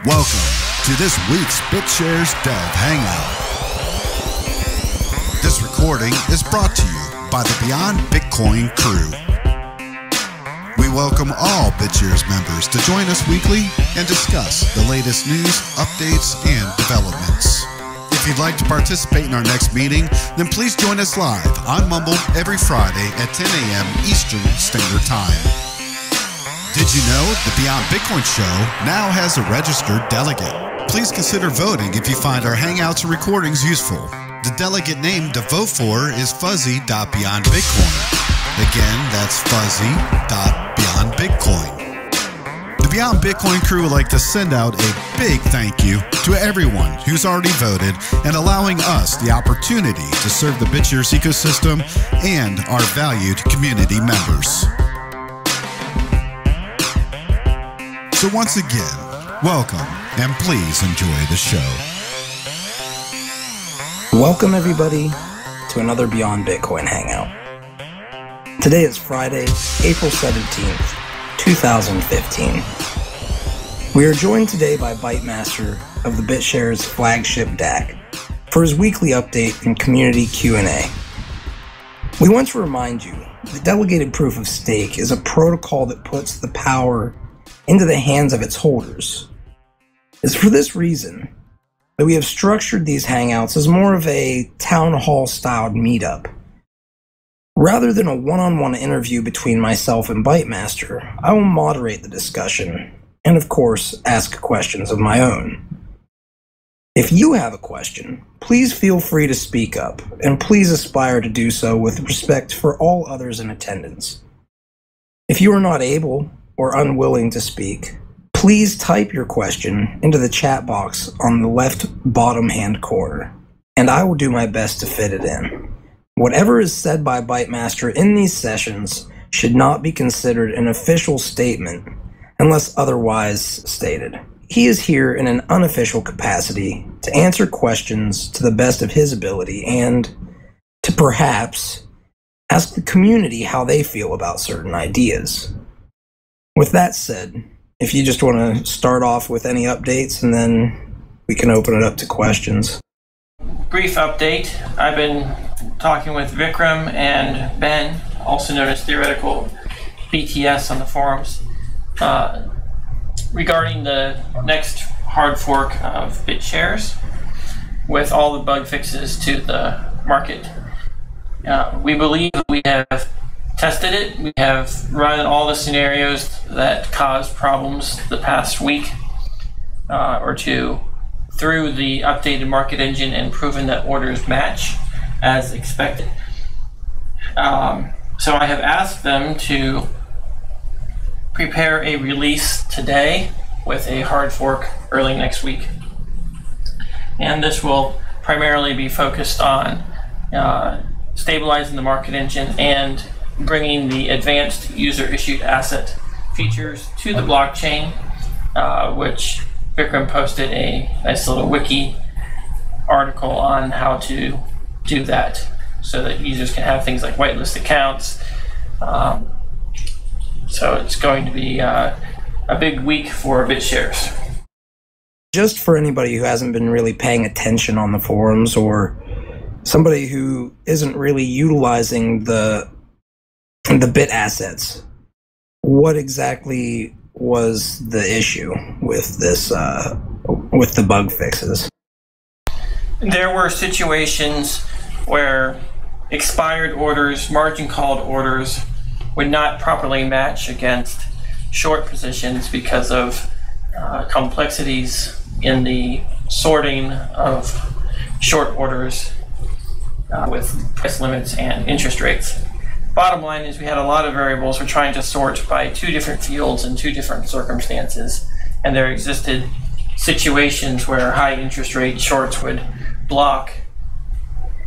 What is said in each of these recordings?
Welcome to this week's BitShares DAC Hangout. This recording is brought to you by the Beyond Bitcoin crew. We welcome all BitShares members to join us weekly and discuss the latest news, updates, and developments. If you'd like to participate in our next meeting, then please join us live on Mumble every Friday at 10 a.m. Eastern Standard Time. Did you know the Beyond Bitcoin show now has a registered delegate? Please consider voting if you find our Hangouts and recordings useful. The delegate name to vote for is fuzzy.beyondbitcoin. Again, that's fuzzy.beyondbitcoin. The Beyond Bitcoin crew would like to send out a big thank you to everyone who's already voted and allowing us the opportunity to serve the BitShares ecosystem and our valued community members. So once again, welcome and please enjoy the show. Welcome everybody to another Beyond Bitcoin Hangout. Today is Friday, April 17th, 2015. We are joined today by Bytemaster of the BitShares flagship DAC for his weekly update and community Q&A. We want to remind you that delegated proof of stake is a protocol that puts the power into the hands of its holders. It's for this reason that we have structured these hangouts as more of a town hall styled meetup. Rather than a one-on-one interview between myself and Bytemaster, I will moderate the discussion and of course ask questions of my own. If you have a question, please feel free to speak up, and please aspire to do so with respect for all others in attendance. If you are not able or unwilling to speak, please type your question into the chat box on the left bottom hand corner, and I will do my best to fit it in. Whatever is said by Bytemaster in these sessions should not be considered an official statement unless otherwise stated. He is here in an unofficial capacity to answer questions to the best of his ability and to perhaps ask the community how they feel about certain ideas. With that said, if you just want to start off with any updates and then we can open it up to questions. Brief update. I've been talking with Vikram and Ben, also known as Theoretical BTS on the forums, regarding the next hard fork of BitShares with all the bug fixes to the market. We believe we have tested it. We have run all the scenarios that caused problems the past week or two through the updated market engine and proven that orders match as expected. So I have asked them to prepare a release today with a hard fork early next week. And this will primarily be focused on stabilizing the market engine and bringing the advanced user-issued asset features to the blockchain, which Vikram posted a nice little wiki article on how to do that so that users can have things like whitelist accounts. So it's going to be a big week for BitShares. Just for anybody who hasn't been really paying attention on the forums or somebody who isn't really utilizing the BitAssets, what exactly was the issue with this, with the bug fixes? There were situations where expired orders, margin called orders, would not properly match against short positions because of complexities in the sorting of short orders with price limits and interest rates. Bottom line is we had a lot of variables we're trying to sort by two different fields in two different circumstances, and there existed situations where high interest rate shorts would block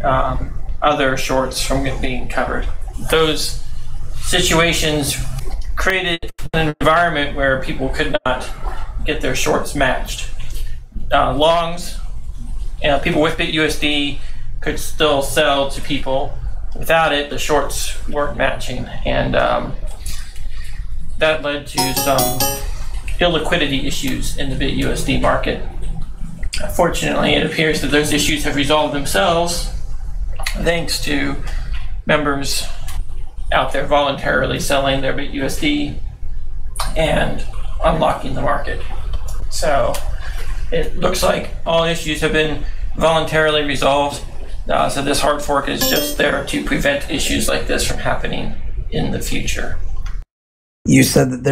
other shorts from being covered. Those situations created an environment where people could not get their shorts matched. Longs, people with BitUSD could still sell to people. Without it, the shorts weren't matching, and that led to some illiquidity issues in the BitUSD market. Fortunately, it appears that those issues have resolved themselves thanks to members out there voluntarily selling their BitUSD and unlocking the market. So it looks like all issues have been voluntarily resolved. So this hard fork is just there to prevent issues like this from happening in the future. You said that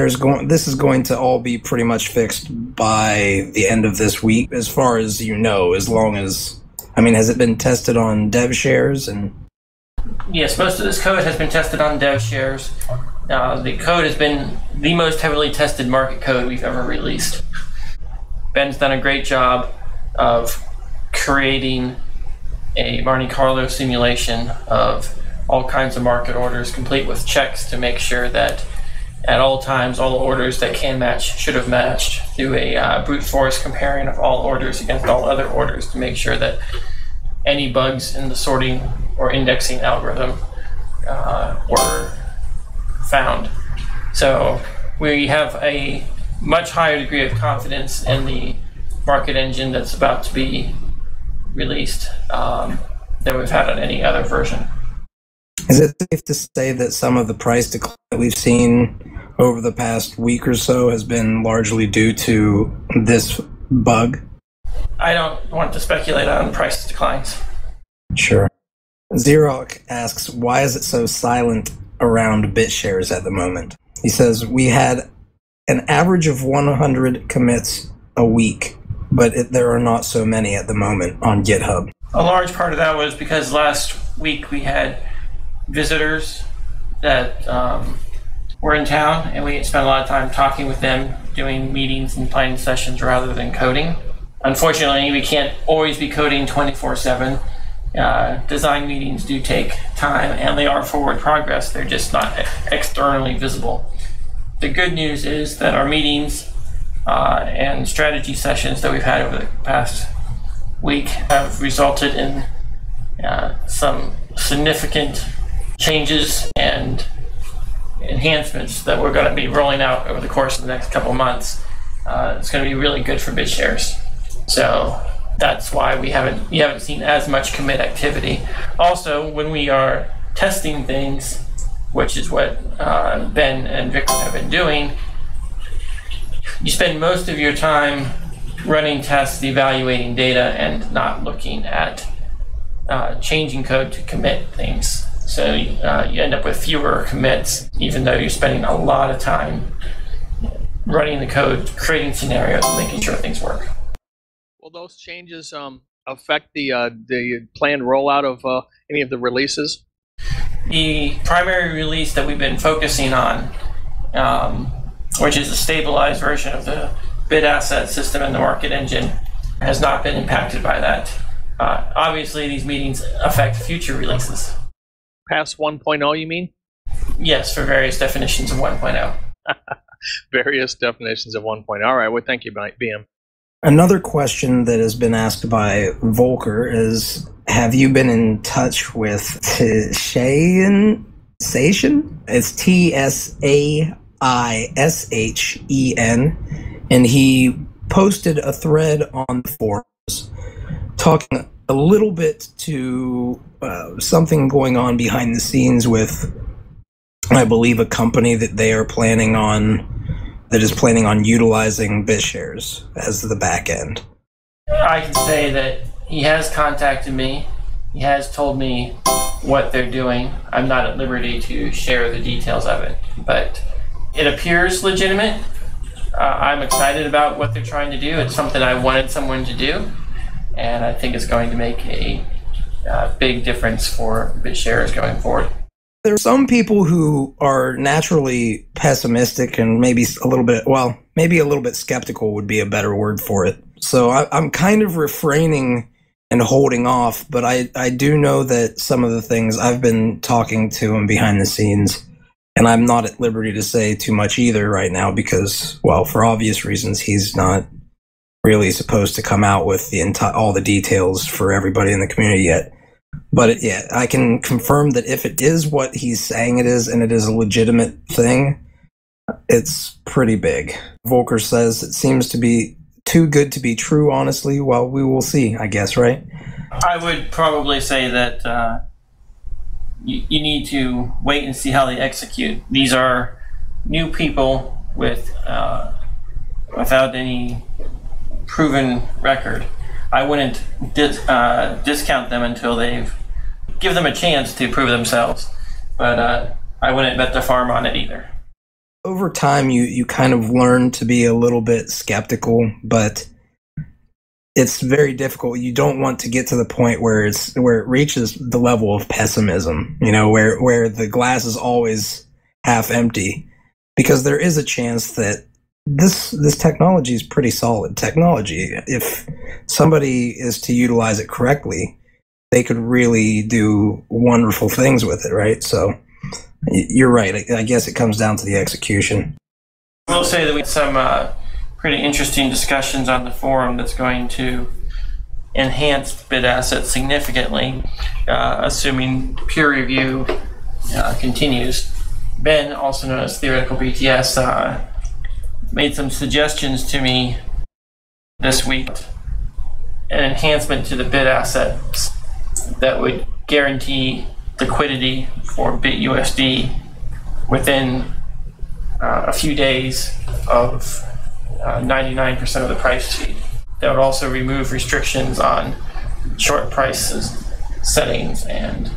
this is going to all be pretty much fixed by the end of this week, as far as you know, as long as, has it been tested on BitShares? And yes, most of this code has been tested on BitShares. The code has been the most heavily tested market code we've ever released. Ben's done a great job of creating a Monte Carlo simulation of all kinds of market orders, complete with checks to make sure that at all times all orders that can match should have matched, through a brute force comparing of all orders against all other orders to make sure that any bugs in the sorting or indexing algorithm were found. So we have a much higher degree of confidence in the market engine that's about to be released than we've had on any other version. Is it safe to say that some of the price decline that we've seen over the past week or so has been largely due to this bug? I don't want to speculate on price declines. Sure. Xerox asks, why is it so silent around BitShares at the moment? He says, we had an average of 100 commits a week, but there are not so many at the moment on GitHub. A large part of that was because last week we had visitors that were in town, and we spent a lot of time talking with them, doing meetings and planning sessions rather than coding. Unfortunately, we can't always be coding 24/7. Design meetings do take time, and they are forward progress. They're just not externally visible. The good news is that our meetings and strategy sessions that we've had over the past week have resulted in some significant changes and enhancements that we're going to be rolling out over the course of the next couple months. It's going to be really good for BitShares. So that's why you haven't seen as much commit activity. Also, when we are testing things, which is what Ben and Vikram have been doing, you spend most of your time running tests, evaluating data, and not looking at changing code to commit things. So you end up with fewer commits, even though you're spending a lot of time running the code, creating scenarios, and making sure things work. Will those changes affect the planned rollout of any of the releases? The primary release that we've been focusing on, which is a stabilized version of the BitAssets system and the market engine, has not been impacted by that. Obviously, these meetings affect future releases. Past 1.0, you mean? Yes, for various definitions of 1.0. Various definitions of 1.0. All right, well, thank you, BM. Another question that has been asked by Volker is, have you been in touch with Tshayen? It's Tshaishen, and he posted a thread on the forums talking a little bit to something going on behind the scenes with, I believe, a company that is planning on utilizing BitShares as the back end. I can say that he has contacted me. He has told me what they're doing. I'm not at liberty to share the details of it, but it appears legitimate. I'm excited about what they're trying to do. It's something I wanted someone to do, and I think it's going to make a big difference for BitShares going forward. There are some people who are naturally pessimistic and maybe a little bit skeptical would be a better word for it. So I'm kind of refraining and holding off, but I do know that some of the things I've been talking to him behind the scenes, and I'm not at liberty to say too much either right now because, well, for obvious reasons, he's not really supposed to come out with all the details for everybody in the community yet. But yeah, I can confirm that if it is what he's saying it is, and it is a legitimate thing, It's pretty big. Volker says it seems to be too good to be true, honestly. Well, we will see, I guess, right? I would probably say that you need to wait and see how they execute. These are new people with without any proven record. I wouldn't discount them until give them a chance to prove themselves. But I wouldn't bet the farm on it either. Over time, you kind of learn to be a little bit skeptical, but it's very difficult. You don't want to get to the point where it reaches the level of pessimism, where the glass is always half empty, because there is a chance that this technology is pretty solid technology. If somebody is to utilize it correctly, they could really do wonderful things with it, right? So you're right. I guess it comes down to the execution. I will say that we had some pretty interesting discussions on the forum that's going to enhance BitAssets significantly, assuming peer review continues. Ben, also known as Theoretical BTS, made some suggestions to me this week. An enhancement to the BitAssets that would guarantee liquidity for BitUSD within a few days of 99% of the price feed. That would also remove restrictions on short prices settings and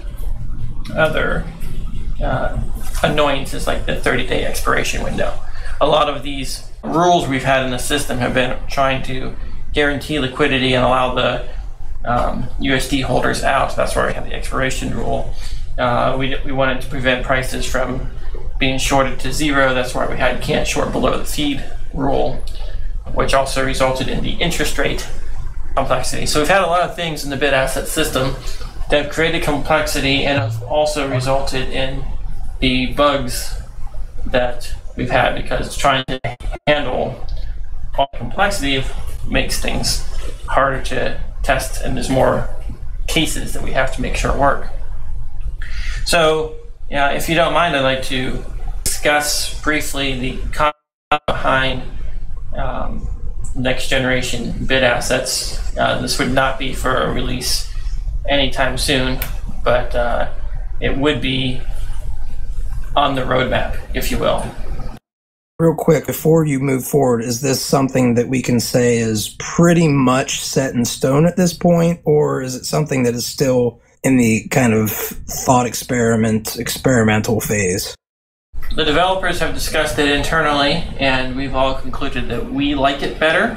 other annoyances like the 30-day expiration window. A lot of these rules we've had in the system have been trying to guarantee liquidity and allow the USD holders out. That's why we have the expiration rule. We wanted to prevent prices from being shorted to zero. That's why we had can't short below the feed rule, which also resulted in the interest rate complexity. So we've had a lot of things in the BitAsset system that have created complexity and have also resulted in the bugs that we've had, because trying to handle all the complexity makes things harder to test, and there's more cases that we have to make sure work. So, if you don't mind, I'd like to discuss briefly the concept behind next generation BitAssets. This would not be for a release anytime soon, but it would be on the roadmap, if you will. Real quick, before you move forward, is this something that we can say is pretty much set in stone at this point, or is it something that is still in the kind of thought experimental phase? The developers have discussed it internally, and we've all concluded that we like it better.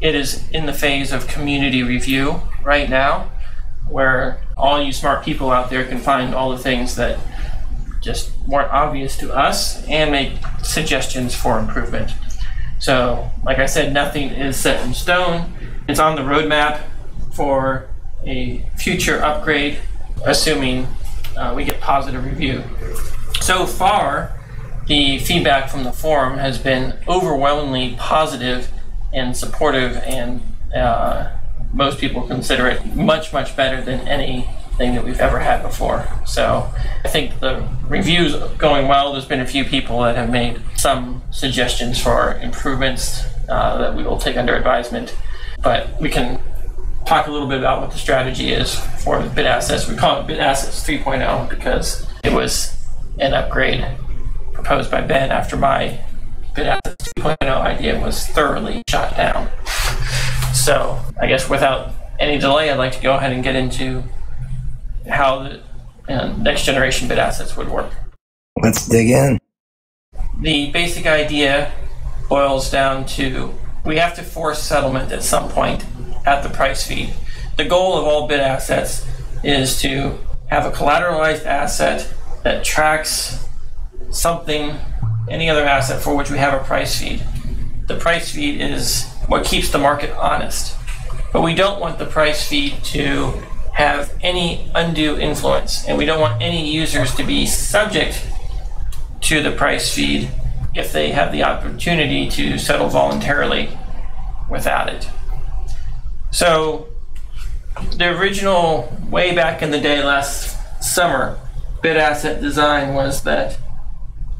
It is in the phase of community review right now, where all you smart people out there can find all the things that just weren't obvious to us and make suggestions for improvement. So, like I said, nothing is set in stone. It's on the roadmap for a future upgrade, assuming we get positive review. So far, the feedback from the forum has been overwhelmingly positive and supportive, and most people consider it much, much better than anything that we've ever had before. So I think the review's going well. There's been a few people that have made some suggestions for improvements that we will take under advisement, but we can talk a little bit about what the strategy is for the BitAssets. We call it BitAssets 3.0 because it was an upgrade proposed by Ben after my BitAssets 2.0 idea was thoroughly shot down. So I guess without any delay, I'd like to go ahead and get into how the next generation BitAssets would work. Let's dig in. The basic idea boils down to we have to force settlement at some point at the price feed. The goal of all BitAssets is to have a collateralized asset that tracks something, any other asset for which we have a price feed. The price feed is what keeps the market honest. But we don't want the price feed to have any undue influence, and we don't want any users to be subject to the price feed if they have the opportunity to settle voluntarily without it. So the original, way back in the day last summer, BitAsset design was that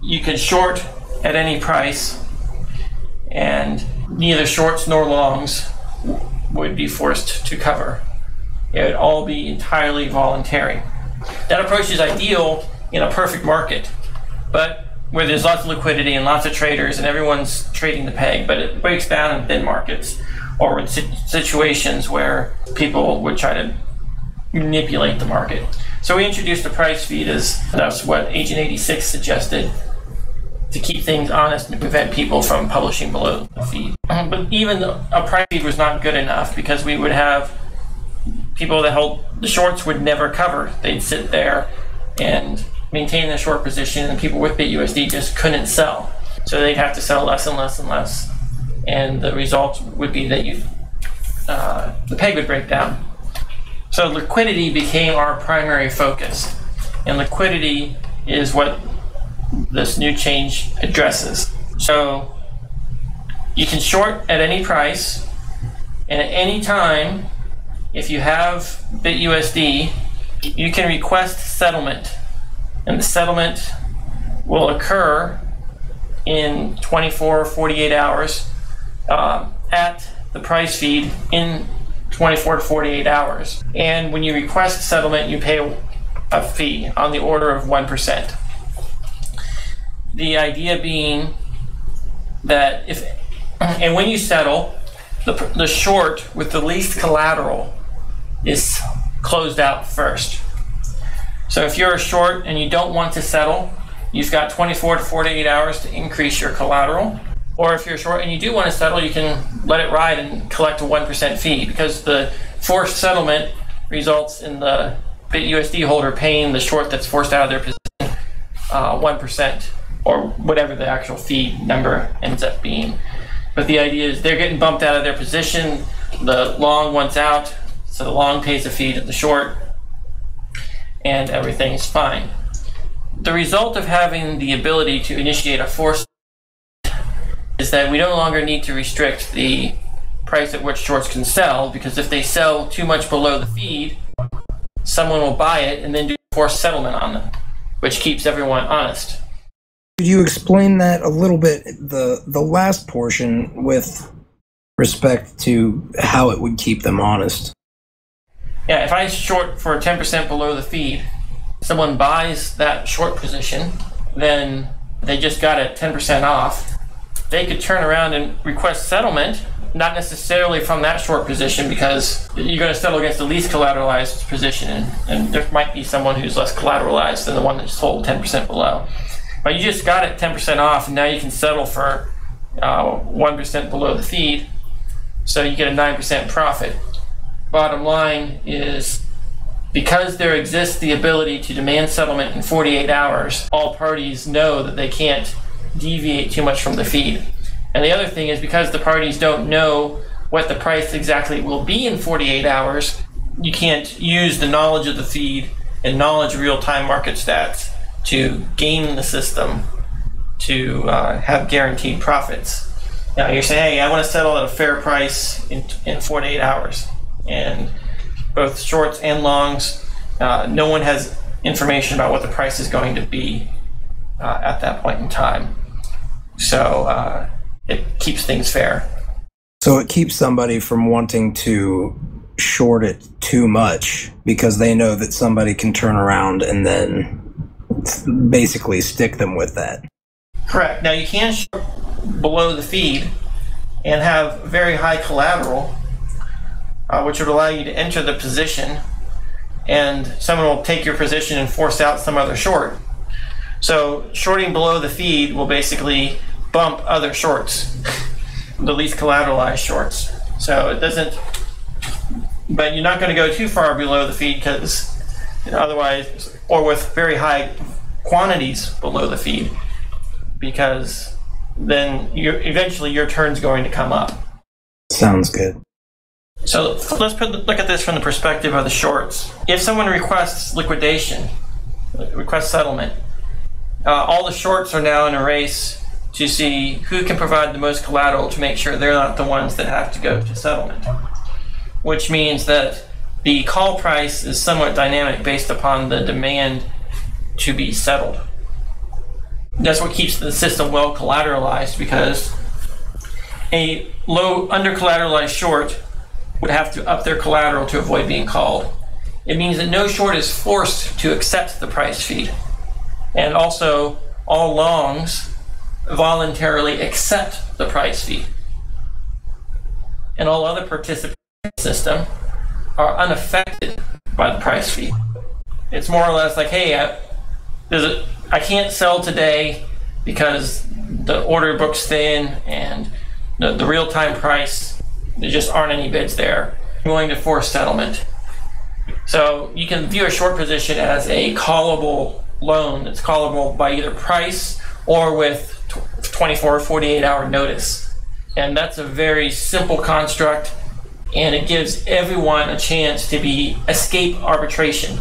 you could short at any price, and neither shorts nor longs would be forced to cover. It would all be entirely voluntary. That approach is ideal in a perfect market, but where there's lots of liquidity and lots of traders and everyone's trading the peg, but it breaks down in thin markets or in situations where people would try to manipulate the market. So we introduced the price feed as that's what Agent 86 suggested to keep things honest and prevent people from publishing below the feed. But even a price feed was not good enough, because we would have people that held the shorts would never cover. They'd sit there and maintain their short position, and people with BitUSD just couldn't sell. So they'd have to sell less and less and less. And the result would be that the peg would break down. So liquidity became our primary focus. And liquidity is what this new change addresses. So you can short at any price, and at any time, if you have BitUSD, you can request settlement. And the settlement will occur in 24 or 48 hours at the price feed in 24 to 48 hours. And when you request settlement, you pay a fee on the order of 1%. The idea being that and when you settle, the short with the least collateral is closed out first. So if you're a short and you don't want to settle, you've got 24 to 48 hours to increase your collateral. Or if you're short and you do want to settle, you can let it ride and collect a 1% fee, because the forced settlement results in the BitUSD holder paying the short that's forced out of their position 1%, or whatever the actual fee number ends up being. But the idea is they're getting bumped out of their position, the long wants out, so the long pays a fee to the short, and everything's fine. The result of having the ability to initiate a forced is that we no longer need to restrict the price at which shorts can sell, because if they sell too much below the feed, someone will buy it and then do forced settlement on them, which keeps everyone honest. Could you explain that a little bit, the last portion, with respect to how it would keep them honest? Yeah, if I short for 10% below the feed, someone buys that short position, then they just got it 10% off. They could turn around and request settlement, not necessarily from that short position, because you're going to settle against the least collateralized position, and there might be someone who's less collateralized than the one that sold 10% below. But you just got it 10% off, and now you can settle for 1% below the feed, so you get a 9% profit. Bottom line is, because there exists the ability to demand settlement in 48 hours, all parties know that they can't deviate too much from the feed. And the other thing is, because the parties don't know what the price exactly will be in 48 hours, you can't use the knowledge of the feed and knowledge of real-time market stats to game the system to have guaranteed profits. Now you're saying, hey, I want to settle at a fair price in 48 hours. And both shorts and longs, no one has information about what the price is going to be at that point in time. So it keeps things fair. So it keeps somebody from wanting to short it too much, because they know that somebody can turn around and then basically stick them with that. Correct. Now you can short below the feed and have very high collateral, which would allow you to enter the position, and someone will take your position and force out some other short. So shorting below the feed will basically bump other shorts, the least collateralized shorts. So it doesn't, but you're not going to go too far below the feed, because otherwise, or with very high quantities below the feed, because then eventually your turn's going to come up. Sounds good. So let's look at this from the perspective of the shorts. If someone requests liquidation, requests settlement, all the shorts are now in a race to see who can provide the most collateral to make sure they're not the ones that have to go to settlement. Which means that the call price is somewhat dynamic based upon the demand to be settled. That's what keeps the system well collateralized, because a low under-collateralized short would have to up their collateral to avoid being called. It means that no short is forced to accept the price feed. And also, all longs voluntarily accept the price feed. And all other participants in the system are unaffected by the price feed. It's more or less like, hey, I can't sell today because the order book's thin and the real-time price, there just aren't any bids there. I'm willing to force settlement. So you can view a short position as a callable loan that's callable by either price or with 24 or 48 hour notice. And that's a very simple construct, and it gives everyone a chance to escape arbitration,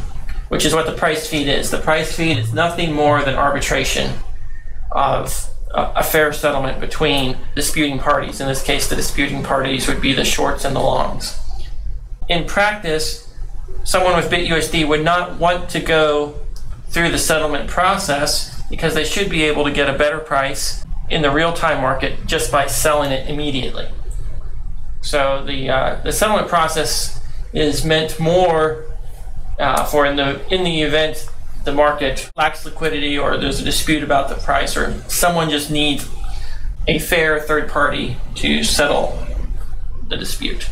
which is what the price feed is. The price feed is nothing more than arbitration of a fair settlement between disputing parties. In this case, the disputing parties would be the shorts and the longs. In practice, someone with BitUSD would not want to go through the settlement process because they should be able to get a better price in the real-time market just by selling it immediately. So the settlement process is meant more for in the event the market lacks liquidity, or there's a dispute about the price, or someone just needs a fair third party to settle the dispute.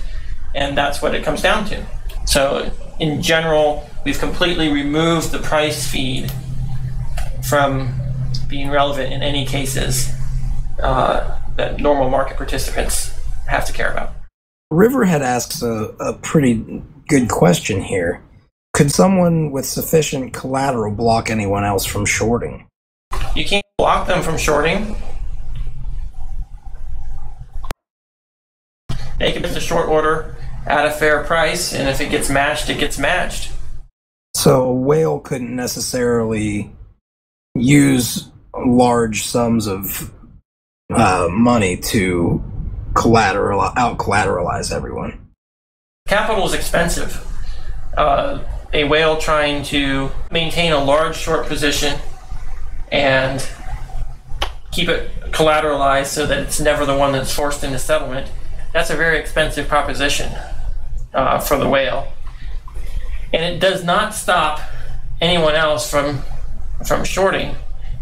And that's what it comes down to. So in general, we've completely removed the price feed from being relevant in any cases that normal market participants have to care about. Riverhead asks a pretty good question here. Could someone with sufficient collateral block anyone else from shorting? You can't block them from shorting. They can place a short order at a fair price, and if it gets matched, it gets matched. So a whale couldn't necessarily use large sums of money to out-collateralize everyone. Capital is expensive. A whale trying to maintain a large short position and keep it collateralized so that it's never the one that's forced into settlement, that's a very expensive proposition for the whale. And it does not stop anyone else from shorting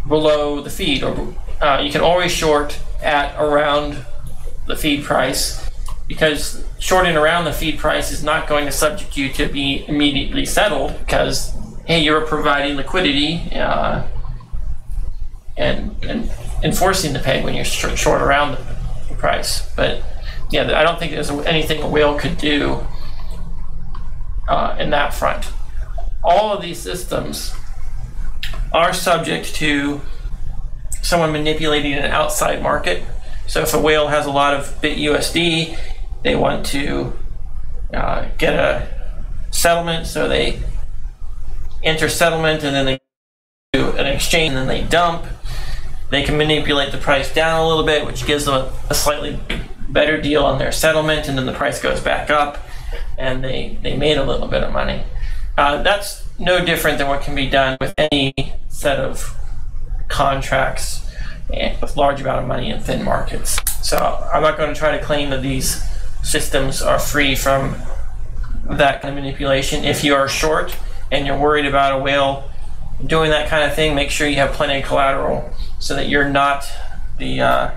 below the feed. Or you can always short at around the feed price, because shorting around the feed price is not going to subject you to be immediately settled, because, hey, you're providing liquidity and enforcing the peg when you're short around the price. But yeah, I don't think there's anything a whale could do in that front. All of these systems are subject to someone manipulating an outside market. So if a whale has a lot of BitUSD, they want to get a settlement, so they enter settlement and then they do an exchange and then they dump. They can manipulate the price down a little bit, which gives them a slightly better deal on their settlement, and then the price goes back up and they made a little bit of money. That's no different than what can be done with any set of contracts with large amount of money in thin markets. So I'm not going to try to claim that these systems are free from that kind of manipulation. If you are short and you're worried about a whale doing that kind of thing, make sure you have plenty of collateral so that you're not the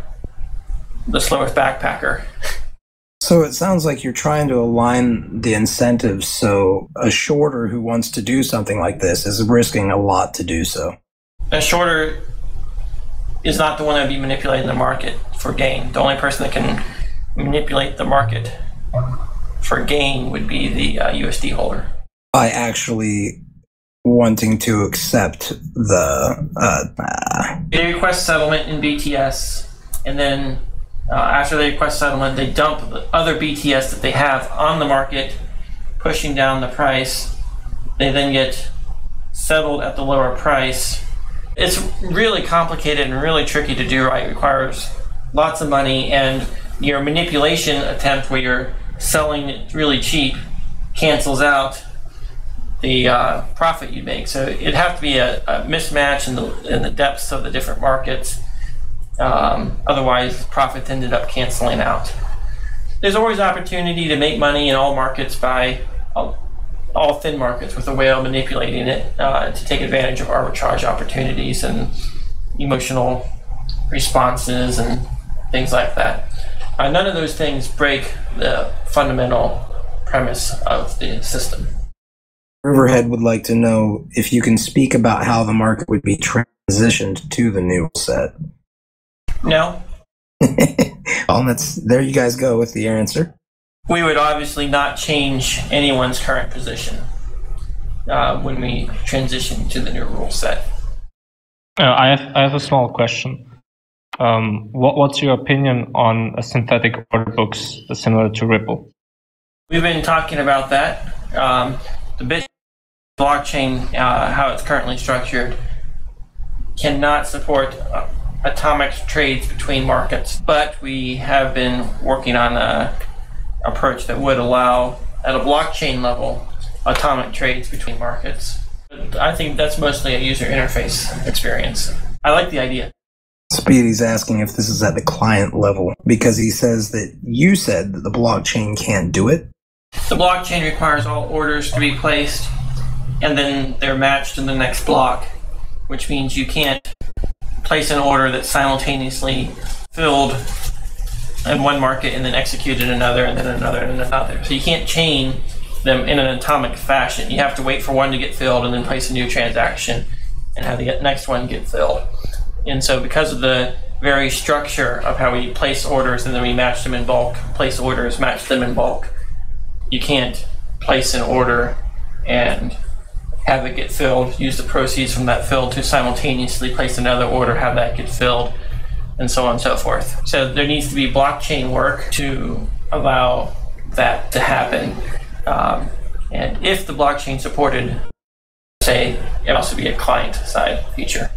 slowest backpacker. So it sounds like you're trying to align the incentives so a shorter who wants to do something like this is risking a lot to do so. A shorter is not the one that would be manipulating the market for gain. The only person that can manipulate the market for gain would be the USD holder. By actually wanting to accept the... They request settlement in BTS, and then after they request settlement, they dump the other BTS that they have on the market, pushing down the price. They then get settled at the lower price. It's really complicated and really tricky to do right. It requires lots of money, and your manipulation attempt where you're selling it really cheap cancels out the profit you make. So it'd have to be a mismatch in the depths of the different markets. Otherwise, profit ended up canceling out. There's always opportunity to make money in all markets by all thin markets with a whale manipulating it to take advantage of arbitrage opportunities and emotional responses and things like that. None of those things break the fundamental premise of the system. Riverhead would like to know if you can speak about how the market would be transitioned to the new set. No. Well, there you guys go with the answer. We would obviously not change anyone's current position when we transition to the new rule set. I have a small question. What's your opinion on synthetic order books similar to Ripple? We've been talking about that. The Bitcoin blockchain, how it's currently structured, cannot support atomic trades between markets, but we have been working on an approach that would allow, at a blockchain level, atomic trades between markets. I think that's mostly a user interface experience. I like the idea. Speedy's asking if this is at the client level, because he says that you said that the blockchain can't do it. The blockchain requires all orders to be placed, and then they're matched in the next block, which means you can't place an order that's simultaneously filled in one market and then executed in another and then another and another. So you can't chain them in an atomic fashion. You have to wait for one to get filled and then place a new transaction and have the next one get filled. And so because of the very structure of how we place orders and then we match them in bulk, place orders, match them in bulk, you can't place an order and have it get filled, use the proceeds from that fill to simultaneously place another order, have that get filled, and so on and so forth. So there needs to be blockchain work to allow that to happen. And if the blockchain supported, say, it also be a client-side feature.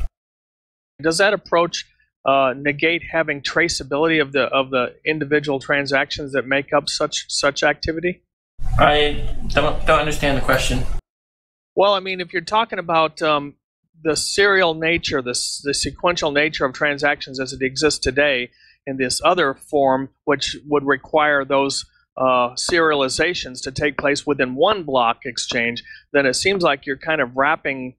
Does that approach negate having traceability of the individual transactions that make up such activity? I don't understand the question. Well, I mean, if you're talking about the serial nature, the sequential nature of transactions as it exists today in this other form, which would require those serializations to take place within one block exchange, then it seems like you're kind of wrapping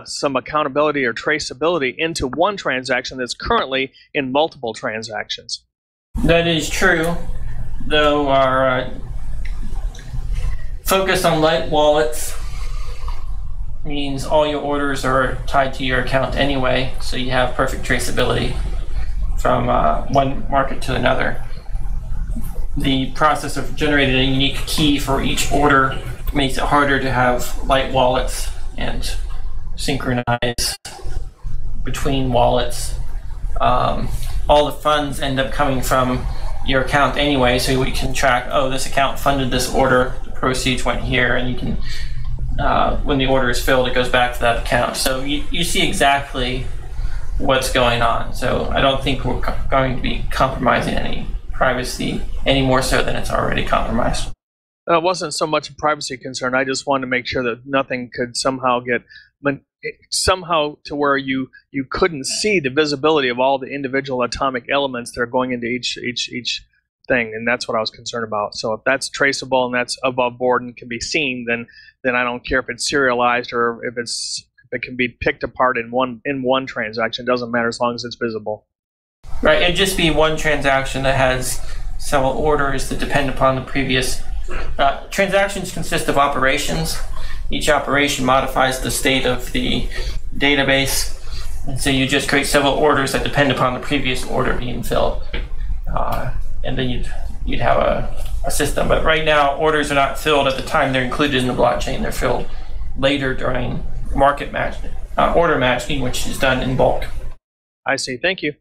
some accountability or traceability into one transaction that's currently in multiple transactions. That is true, though our focus on light wallets means all your orders are tied to your account anyway, so you have perfect traceability from one market to another. The process of generating a unique key for each order makes it harder to have light wallets and synchronize between wallets. All the funds end up coming from your account anyway, so we can track, oh, this account funded this order, the proceeds went here, and you can when the order is filled, it goes back to that account. So you see exactly what's going on. So I don't think we're going to be compromising any privacy any more so than it's already compromised. It wasn't so much a privacy concern. I just wanted to make sure that nothing could somehow get somehow to where you couldn't see the visibility of all the individual atomic elements that are going into each thing, and that's what I was concerned about. So if that's traceable and that's above board and can be seen, then I don't care if it's serialized or if it can be picked apart in one transaction. It doesn't matter as long as it's visible. Right, it'd just be one transaction that has several orders that depend upon the previous. Transactions consist of operations. Each operation modifies the state of the database, and so you just create several orders that depend upon the previous order being filled. And then you'd have a system. But right now, orders are not filled at the time they're included in the blockchain. They're filled later during market order matching, which is done in bulk. I see. Thank you.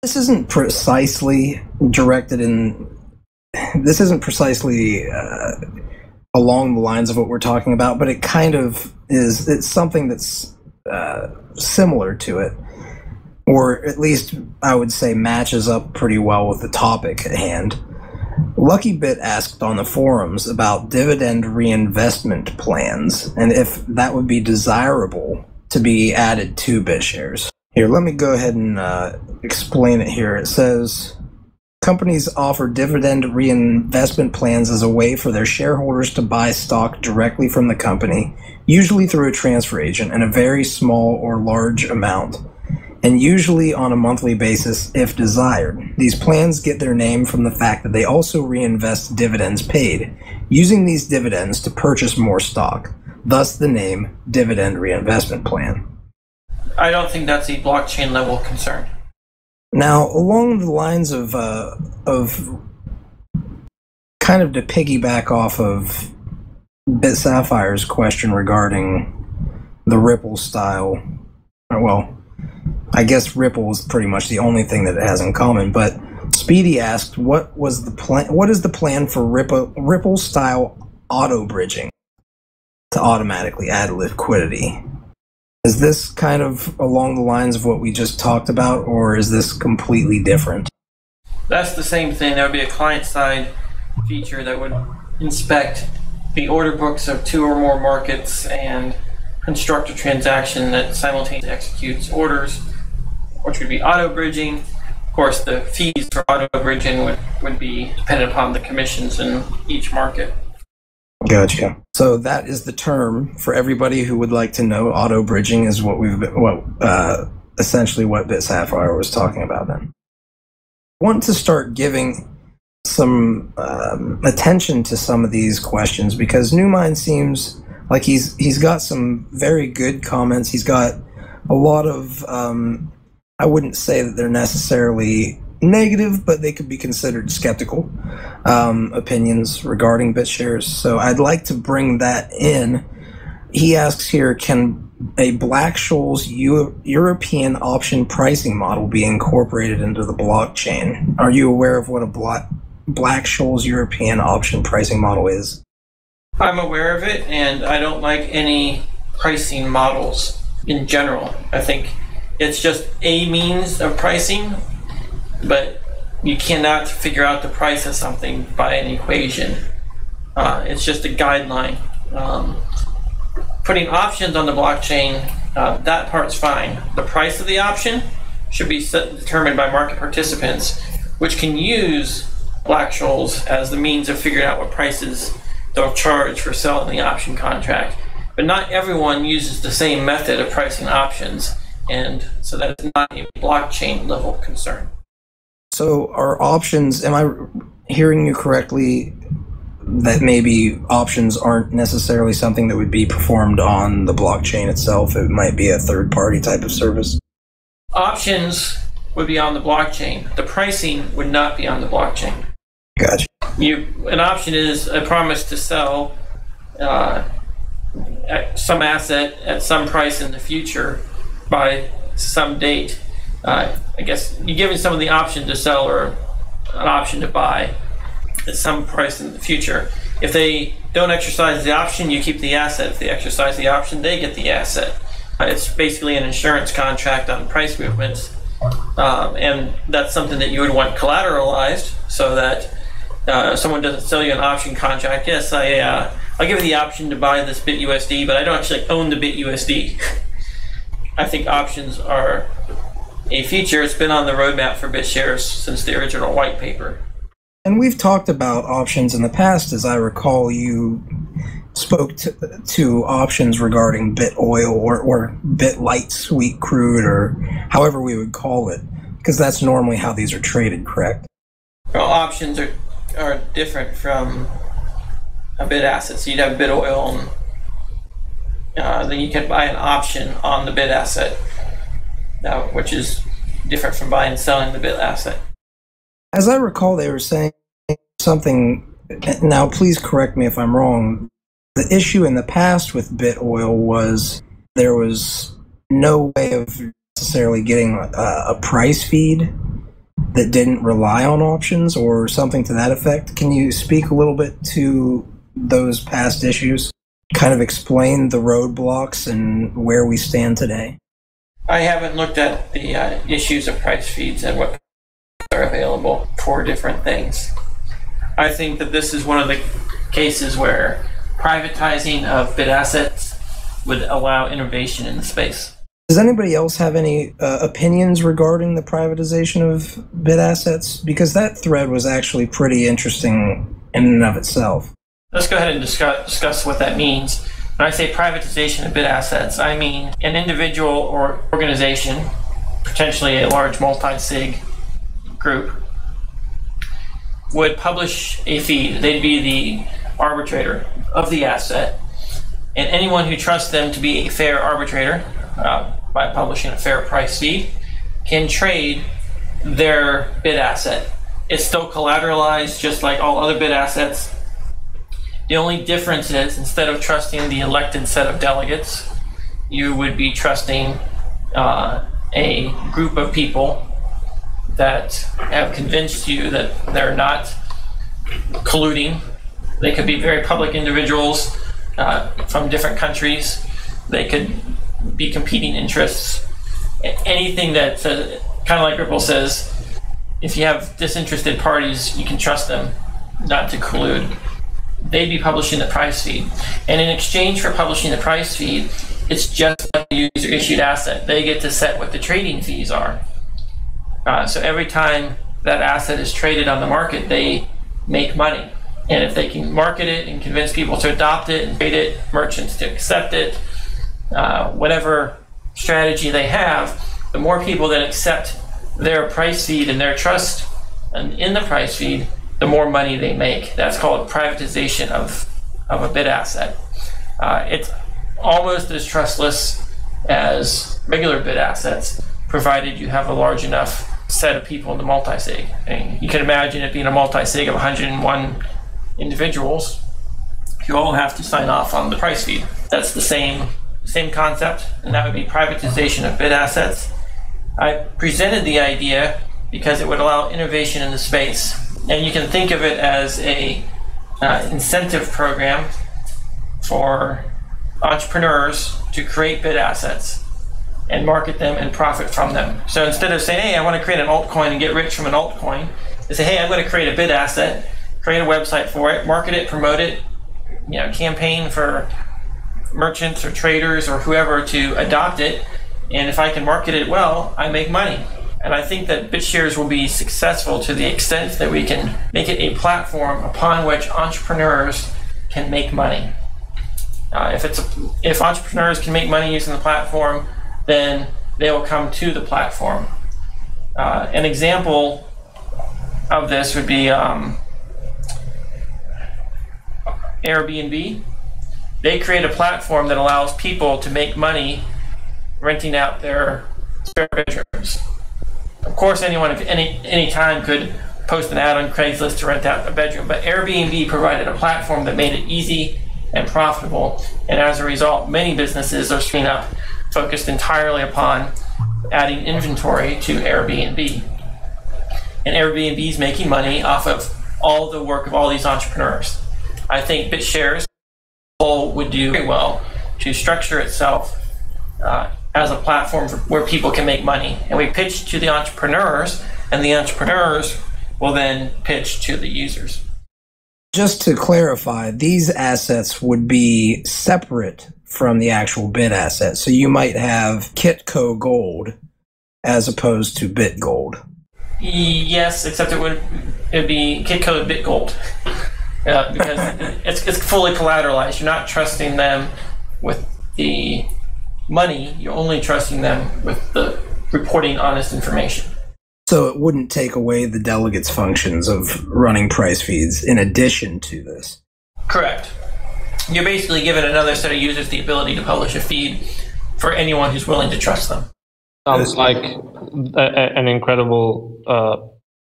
This isn't precisely along the lines of what we're talking about, but it kind of is. It's something that's similar to it. Or at least I would say matches up pretty well with the topic at hand. LuckyBit asked on the forums about dividend reinvestment plans and if that would be desirable to be added to BitShares. Here, let me go ahead and explain it here. It says, companies offer dividend reinvestment plans as a way for their shareholders to buy stock directly from the company, usually through a transfer agent, in a very small or large amount, and usually on a monthly basis if desired. These plans get their name from the fact that they also reinvest dividends paid, using these dividends to purchase more stock, thus the name Dividend Reinvestment Plan. I don't think that's a blockchain level concern. Now, along the lines of kind of to piggyback off of BitSapphire's question regarding the Ripple style, well, I guess Ripple is pretty much the only thing that it has in common, but Speedy asked, what is the plan for Ripple style auto bridging to automatically add liquidity? Is this kind of along the lines of what we just talked about, or is this completely different? That's the same thing. There would be a client-side feature that would inspect the order books of 2 or more markets and construct a transaction that simultaneously executes orders, which would be auto-bridging. Of course, the fees for auto-bridging would be dependent upon the commissions in each market. Gotcha. So that is the term for everybody who would like to know. Auto bridging is essentially what BitSapphirer was talking about then. I want to start giving some attention to some of these questions because Newmind seems like he's got some very good comments. He's got a lot of I wouldn't say that they're necessarily negative, but they could be considered skeptical opinions regarding BitShares. So I'd like to bring that in. He asks here, can a Black-Scholes European option pricing model be incorporated into the blockchain? Are you aware of what a Black-Scholes European option pricing model is? I'm aware of it, and I don't like any pricing models in general. I think it's just a means of pricing, but you cannot figure out the price of something by an equation. It's just a guideline. Putting options on the blockchain, that part's fine. The price of the option should be determined by market participants, which can use Black-Scholes as the means of figuring out what prices they'll charge for selling the option contract. But not everyone uses the same method of pricing options, and so that is not a blockchain level concern. So are options, am I hearing you correctly, that maybe options aren't necessarily something that would be performed on the blockchain itself? It might be a third-party type of service? Options would be on the blockchain. The pricing would not be on the blockchain. Gotcha. An option is a promise to sell some asset at some price in the future by some date. I guess you're giving someone the option to sell or an option to buy at some price in the future. If they don't exercise the option, you keep the asset. If they exercise the option, they get the asset. It's basically an insurance contract on price movements, and that's something that you would want collateralized so that someone doesn't sell you an option contract. Yes, I'll give you the option to buy this BitUSD, but I don't actually own the BitUSD. I think options are a feature. It's been on the roadmap for BitShares since the original white paper. And we've talked about options in the past. As I recall, you spoke to options regarding BitOil or BitLight Sweet Crude, or however we would call it, because that's normally how these are traded, correct? Well, options are different from a BitAssets. So you'd have BitOil, and then you can buy an option on the BitAsset, which is different from buying and selling the BitAsset. As I recall, they were saying something, now please correct me if I'm wrong, the issue in the past with BitOil was there was no way of necessarily getting a price feed that didn't rely on options or something to that effect. Can you speak a little bit to those past issues? Kind of explain the roadblocks and where we stand today? I haven't looked at the issues of price feeds and what are available for different things. I think that this is one of the cases where privatizing of BitAssets would allow innovation in the space. Does anybody else have any opinions regarding the privatization of BitAssets? Because that thread was actually pretty interesting in and of itself. Let's go ahead and discuss what that means. When I say privatization of BitAssets, I mean an individual or organization, potentially a large multi-sig group, would publish a feed. They'd be the arbitrator of the asset, and anyone who trusts them to be a fair arbitrator by publishing a fair price feed can trade their BitAsset. It's still collateralized just like all other BitAssets. The only difference is, instead of trusting the elected set of delegates, you would be trusting a group of people that have convinced you that they're not colluding. They could be very public individuals from different countries. They could be competing interests. Anything that, kind of like Ripple says, if you have disinterested parties, you can trust them not to collude. They'd be publishing the price feed. And in exchange for publishing the price feed, it's just like a user-issued asset. They get to set what the trading fees are. So every time that asset is traded on the market, they make money. And if they can market it and convince people to adopt it and trade it, merchants to accept it, whatever strategy they have, the more people that accept their price feed and their trust in the price feed, the more money they make. That's called privatization of a BitAsset. It's almost as trustless as regular BitAssets, provided you have a large enough set of people in the multi-sig. I mean, you can imagine it being a multi-sig of 101 individuals who all have to sign off on the price feed. That's the same concept, and that would be privatization of BitAssets. I presented the idea because it would allow innovation in the space. And you can think of it as a incentive program for entrepreneurs to create BitAssets and market them and profit from them. So instead of saying, hey, I want to create an altcoin and get rich from an altcoin, they say, hey, I'm going to create a BitAsset, create a website for it, market it, promote it, campaign for merchants or traders or whoever to adopt it. And if I can market it well, I make money. And I think that BitShares will be successful to the extent that we can make it a platform upon which entrepreneurs can make money. If entrepreneurs can make money using the platform, then they will come to the platform. An example of this would be Airbnb. They create a platform that allows people to make money renting out their spare bedrooms. Of course, anyone at any time could post an ad on Craigslist to rent out a bedroom, but Airbnb provided a platform that made it easy and profitable, and as a result, many businesses are springing up focused entirely upon adding inventory to Airbnb. And Airbnb is making money off of all the work of all these entrepreneurs. I think BitShares would do very well to structure itself as a platform where people can make money. And we pitch to the entrepreneurs, and the entrepreneurs will then pitch to the users. Just to clarify, these assets would be separate from the actual BitAsset. So you might have Kitco Gold as opposed to BitGold. Yes, except it would be Kitco BitGold. Because it's fully collateralized. You're not trusting them with the money, you're only trusting them with the reporting honest information. So it wouldn't take away the delegates' functions of running price feeds in addition to this? Correct. You're basically giving another set of users the ability to publish a feed for anyone who's willing to trust them. Sounds like an incredible,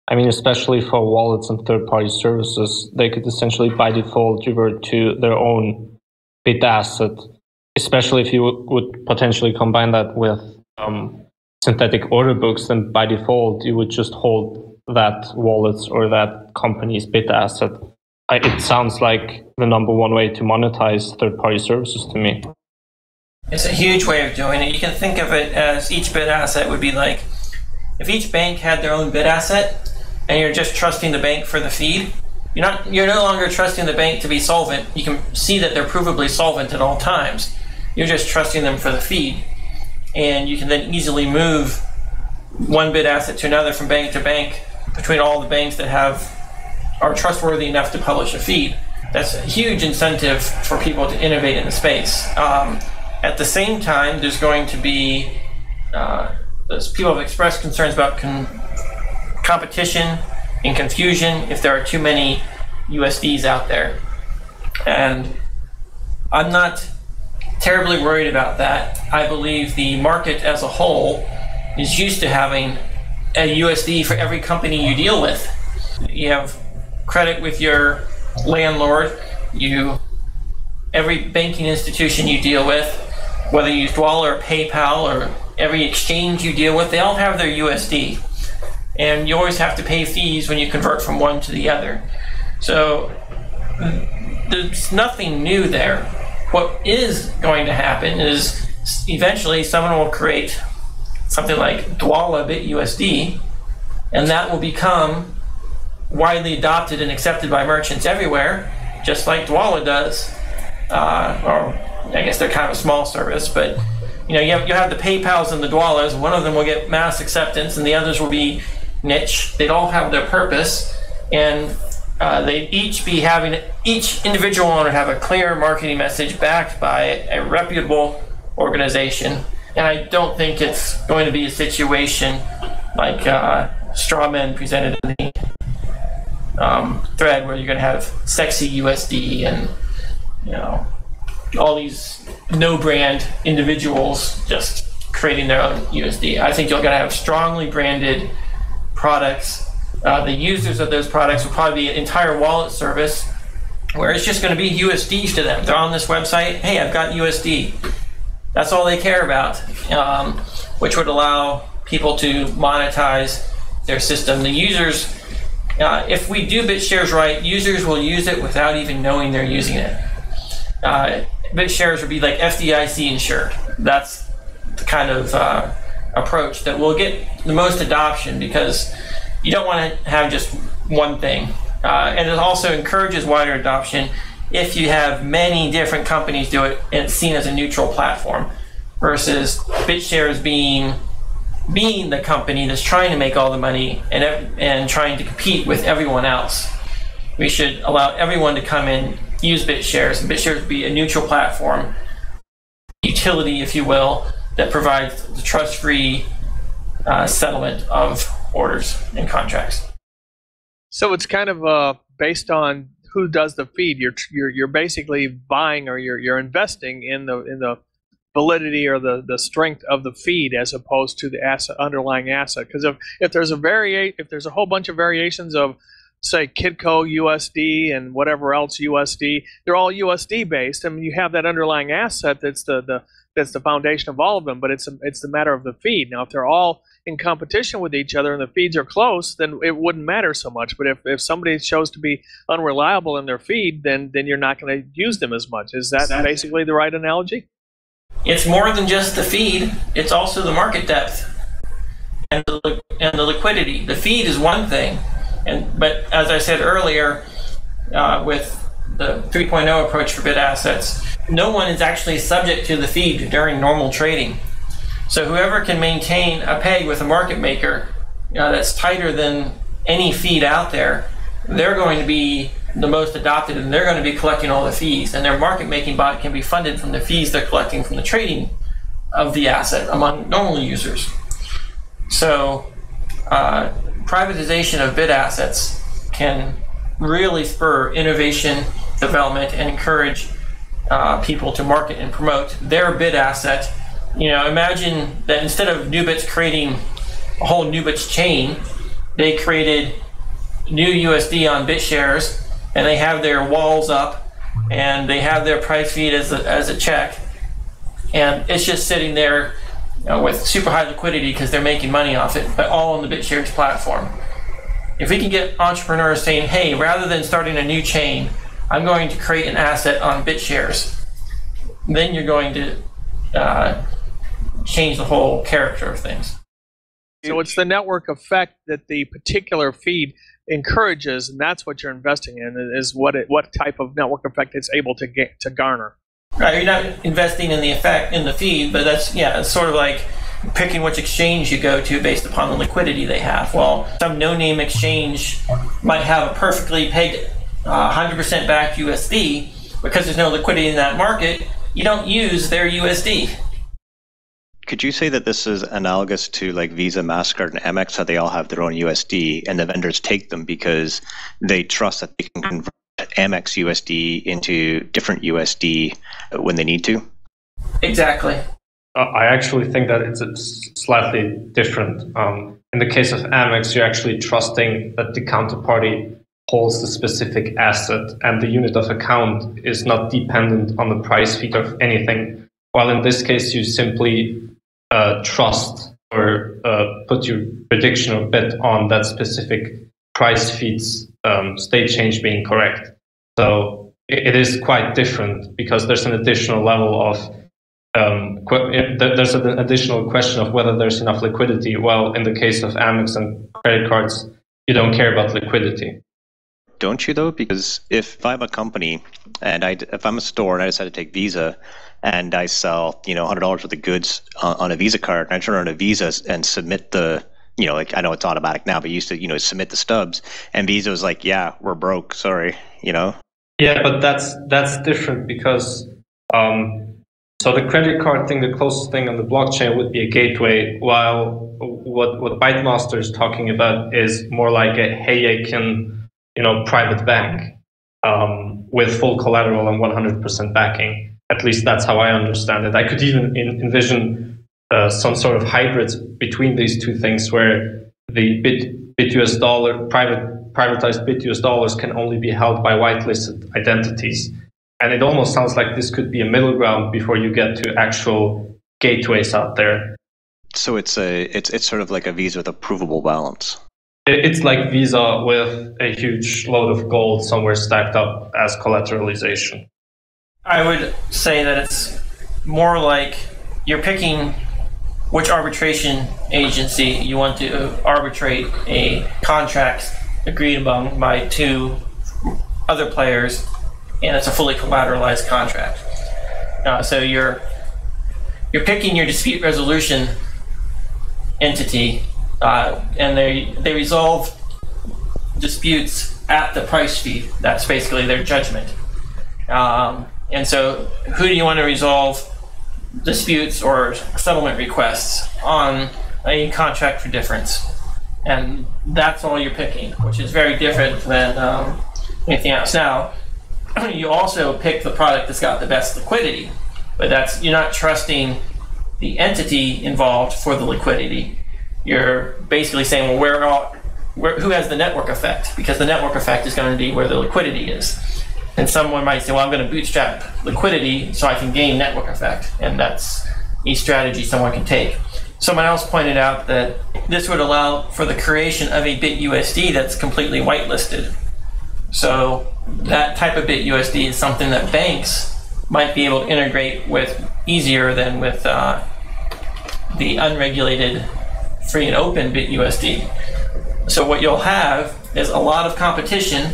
especially for wallets and third-party services, they could essentially by default revert to their own BitAsset, especially if you would potentially combine that with synthetic order books, then by default you would just hold that wallet's or that company's BitAsset. It sounds like the number one way to monetize third-party services to me. It's a huge way of doing it. You can think of it as each BitAsset would be like, if each bank had their own BitAsset and you're just trusting the bank for the feed, You're no longer trusting the bank to be solvent. You can see that they're provably solvent at all times. You're just trusting them for the feed, and you can then easily move one bit asset to another from bank to bank between all the banks that are trustworthy enough to publish a feed. That's a huge incentive for people to innovate in the space. At the same time, there's going to be people have expressed concerns about competition and confusion if there are too many USDs out there. And I'm not terribly worried about that. I believe the market as a whole is used to having a USD for every company you deal with. You have credit with your landlord, every banking institution you deal with, whether you use Dwolla or PayPal or every exchange you deal with, they all have their USD. And you always have to pay fees when you convert from one to the other. So there's nothing new there. What is going to happen is eventually someone will create something like Dwolla BitUSD, and that will become widely adopted and accepted by merchants everywhere, just like Dwolla does. Or I guess they're kind of a small service, but you have the PayPals and the Dwallas. One of them will get mass acceptance, and the others will be niche. They'd all have their purpose, and they'd each individual owner have a clear marketing message backed by a reputable organization. And I don't think it's going to be a situation like Strawman presented in the thread, where you're going to have sexy USD and all these no-brand individuals just creating their own USD. I think you're going to have strongly branded products. The users of those products will probably be an entire wallet service where it's just going to be USDs to them. They're on this website, hey, I've got USD. That's all they care about, which would allow people to monetize their system. The users, if we do BitShares right, users will use it without even knowing they're using it. BitShares would be like FDIC insured. That's the kind of approach that will get the most adoption, because you don't want to have just one thing. And it also encourages wider adoption if you have many different companies do it and it's seen as a neutral platform, versus BitShares being the company that's trying to make all the money and trying to compete with everyone else. We should allow everyone to come in, use BitShares, and BitShares be a neutral platform, utility, if you will, that provides the trust-free settlement of orders and contracts. So it's kind of based on who does the feed. You're basically buying, or you're investing in the validity or the strength of the feed, as opposed to the underlying asset. Because if there's a whole bunch of variations of, say, Kidco USD and whatever else USD, they're all USD based. I mean, you have that underlying asset that's the foundation of all of them, but it's the matter of the feed. Now, if they're all in competition with each other and the feeds are close, then it wouldn't matter so much. But if somebody shows to be unreliable in their feed, then you're not going to use them as much. Is that basically the right analogy? It's more than just the feed. It's also the market depth and the liquidity. The feed is one thing, but as I said earlier, with the 3.0 approach for BitAssets, no one is actually subject to the feed during normal trading. So whoever can maintain a peg with a market maker that's tighter than any feed out there, they're going to be the most adopted, and they're going to be collecting all the fees. And their market making bot can be funded from the fees they're collecting from the trading of the asset among normal users. So privatization of BitAssets can really spur innovation, development, and encourage people to market and promote their BitAsset. Imagine that instead of Nubits creating a whole Nubits chain, they created new USD on BitShares, and they have their walls up, and they have their price feed as a check, and it's just sitting there with super high liquidity because they're making money off it, but all on the BitShares platform. If we can get entrepreneurs saying, hey, rather than starting a new chain, I'm going to create an asset on BitShares, then you're going to change the whole character of things. So it's the network effect that the particular feed encourages, and that's what you're investing in, is what type of network effect it's able to garner. Right, you're not investing in the effect in the feed, but it's sort of like picking which exchange you go to based upon the liquidity they have. Well, some no-name exchange might have a perfectly pegged 100% backed USD. Because there's no liquidity in that market, you don't use their USD. Could you say that this is analogous to like Visa, MasterCard, and Amex, how they all have their own USD, and the vendors take them because they trust that they can convert Amex USD into different USD when they need to? Exactly. I actually think that it's slightly different. In the case of Amex, you're actually trusting that the counterparty holds the specific asset, and the unit of account is not dependent on the price feed of anything. While in this case, you simply trust or put your prediction or bet on that specific price feed's state change being correct. So it is quite different because there's an additional level of there's an additional question of whether there's enough liquidity. While in the case of Amex and credit cards, you don't care about liquidity. Don't you though? Because if I'm a company and if I'm a store and I decide to take Visa and I sell, $100 worth of goods on a Visa card, and I turn around a Visa and submit the, like I know it's automatic now, but you used to, submit the stubs, and Visa was like, yeah, we're broke, sorry, Yeah, but that's different because so the credit card thing, the closest thing on the blockchain would be a gateway, while what Bytemaster is talking about is more like a Hayek private bank with full collateral and 100% backing. At least that's how I understand it. I could even envision some sort of hybrids between these two things where the BitUS dollar, privatized BitUS dollars can only be held by whitelisted identities. And it almost sounds like this could be a middle ground before you get to actual gateways out there. So it's sort of like a Visa with a provable balance. It's like Visa with a huge load of gold somewhere stacked up as collateralization. I would say that it's more like you're picking which arbitration agency you want to arbitrate a contract agreed upon by two other players, and it's a fully collateralized contract. So you're picking your dispute resolution entity, and they resolve disputes at the price feed. That's basically their judgment. And so who do you want to resolve disputes or settlement requests on a contract for difference? And that's all you're picking, which is very different than anything else. Now, you also pick the product that's got the best liquidity, but you're not trusting the entity involved for the liquidity. You're basically saying, well, who has the network effect? Because the network effect is going to be where the liquidity is. And someone might say, well, I'm going to bootstrap liquidity so I can gain network effect. And that's a strategy someone can take. Someone else pointed out that this would allow for the creation of a BitUSD that's completely whitelisted. So that type of BitUSD is something that banks might be able to integrate with easier than with the unregulated free and open BitUSD. So what you'll have is a lot of competition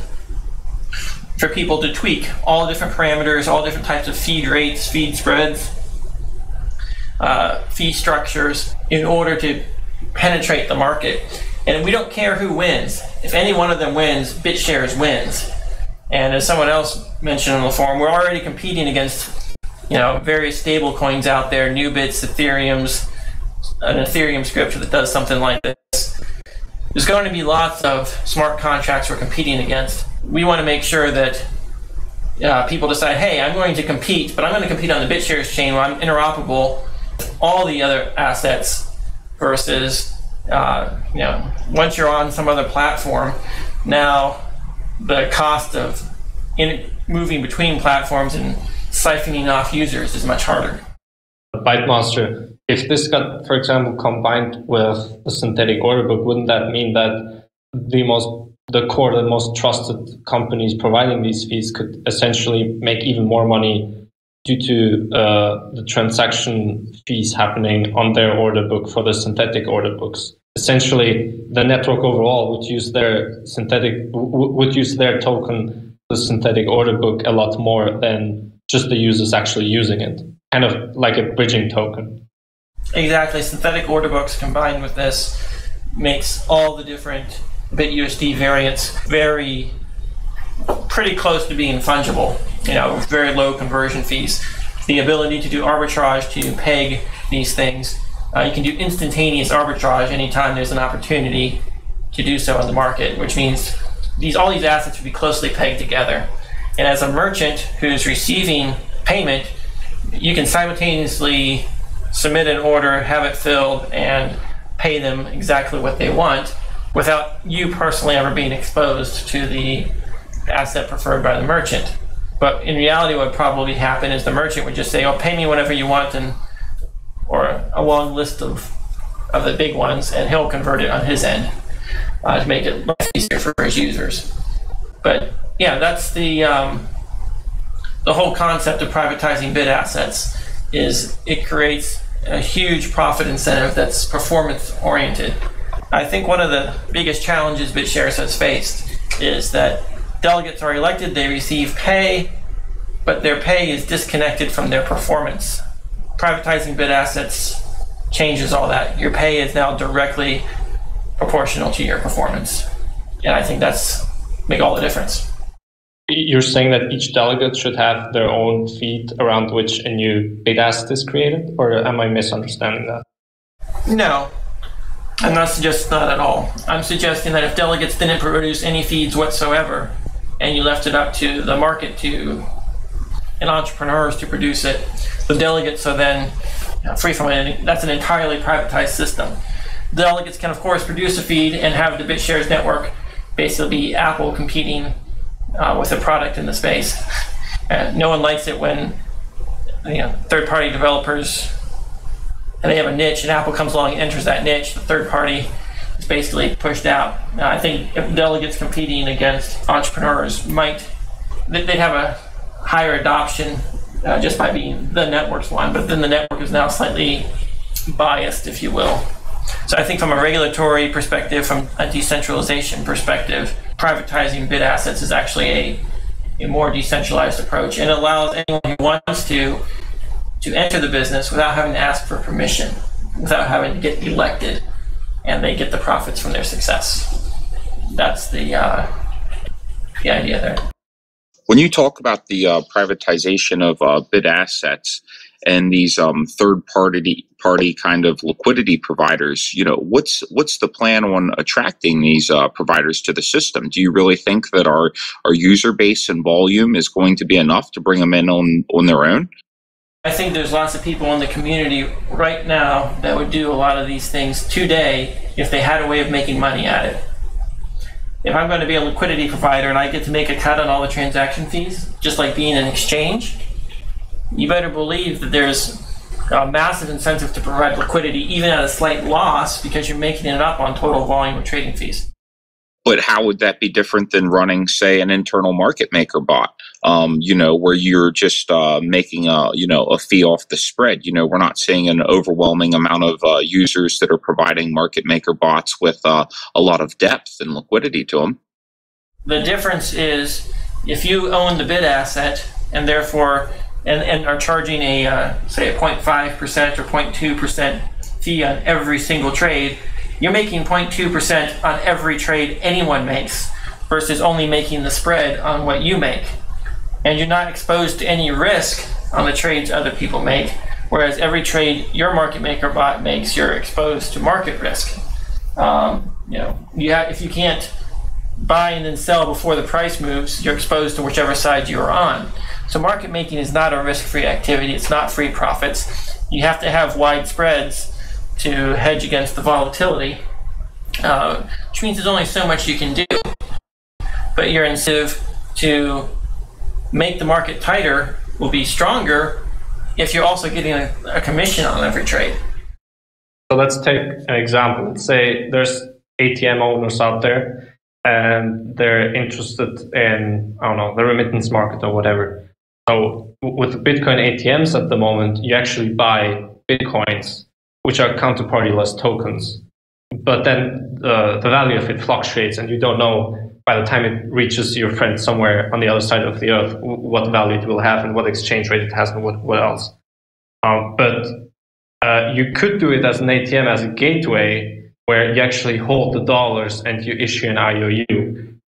for people to tweak all different parameters, all different types of feed rates, feed spreads, fee structures in order to penetrate the market. And we don't care who wins. If any one of them wins, BitShares wins. And as someone else mentioned on the forum, we're already competing against various stable coins out there, Nubits, Ethereum's, an Ethereum script that does something like this. There's going to be lots of smart contracts we're competing against. We want to make sure that people decide, hey, I'm going to compete, but I'm going to compete on the BitShares chain where I'm interoperable with all the other assets versus, once you're on some other platform, now the cost of moving between platforms and siphoning off users is much harder. Bytemaster, if this got, for example, combined with the synthetic order book, wouldn't that mean that the most trusted companies providing these fees could essentially make even more money due to the transaction fees happening on their order book for the synthetic order books? essentially the network overall would use their token, the synthetic order book, a lot more than just the users actually using it, kind of like a bridging token. Exactly. Synthetic order books combined with this makes all the different BitUSD variants pretty close to being fungible, with very low conversion fees. The ability to do arbitrage, to peg these things. You can do instantaneous arbitrage anytime there's an opportunity to do so in the market, which means all these assets would be closely pegged together. And as a merchant who's receiving payment, you can simultaneously submit an order, have it filled, and pay them exactly what they want without you personally ever being exposed to the asset preferred by the merchant. But in reality, what would probably happen is the merchant would just say, "Oh, pay me whatever you want," or a long list of the big ones, and he'll convert it on his end to make it much easier for his users. But yeah, that's the whole concept of privatizing BitAssets. Is it creates a huge profit incentive that's performance oriented. I think one of the biggest challenges BitShares has faced is that delegates are elected, they receive pay, but their pay is disconnected from their performance. Privatizing BitAssets changes all that. Your pay is now directly proportional to your performance. And I think that's make all the difference. You're saying that each delegate should have their own feed around which a new BitAsset is created, or am I misunderstanding that? No, I'm not suggesting that at all. I'm suggesting that if delegates didn't produce any feeds whatsoever, and you left it up to the market and entrepreneurs to produce it, the delegates are then free from it. That's an entirely privatized system. Delegates can, of course, produce a feed and have the BitShares network basically be Apple competing with a product in the space. No one likes it when third-party developers, and they have a niche, and Apple comes along and enters that niche. The third party is basically pushed out. I think if delegates competing against entrepreneurs they'd have a higher adoption just by being the network's one, but then the network is now slightly biased, if you will. So I think from a regulatory perspective, from a decentralization perspective, privatizing BitAssets is actually a more decentralized approach, and allows anyone who wants to enter the business without having to ask for permission, without having to get elected, and they get the profits from their success. That's the idea there. When you talk about the privatization of BitAssets and these third-party kind of liquidity providers, what's the plan on attracting these providers to the system? Do you really think that our user base and volume is going to be enough to bring them in on their own? I think there's lots of people in the community right now that would do a lot of these things today if they had a way of making money at it. If I'm going to be a liquidity provider and I get to make a cut on all the transaction fees, just like being an exchange, you better believe that there's a massive incentive to provide liquidity even at a slight loss, because you're making it up on total volume of trading fees. But how would that be different than running, say, an internal market maker bot, where you're just making a fee off the spread? We're not seeing an overwhelming amount of users that are providing market maker bots with a lot of depth and liquidity to them. The difference is if you own the BitAsset and therefore and are charging say a 0.5% or 0.2% fee on every single trade, you're making 0.2% on every trade anyone makes versus only making the spread on what you make. And you're not exposed to any risk on the trades other people make, whereas every trade your market maker bot makes, you're exposed to market risk. If you can't buy and then sell before the price moves, you're exposed to whichever side you're on. So market making is not a risk-free activity. It's not free profits. You have to have wide spreads to hedge against the volatility, which means there's only so much you can do. But your incentive to make the market tighter will be stronger if you're also getting a commission on every trade. So let's take an example. Let's say there's ATM owners out there and they're interested in, the remittance market or whatever. So with the Bitcoin ATMs at the moment, you actually buy Bitcoins, which are counterparty-less tokens. but then the value of it fluctuates, and you don't know by the time it reaches your friend somewhere on the other side of the earth what value it will have and what exchange rate it has and what else. But you could do it as an ATM, as a gateway, where you actually hold the dollars and you issue an IOU.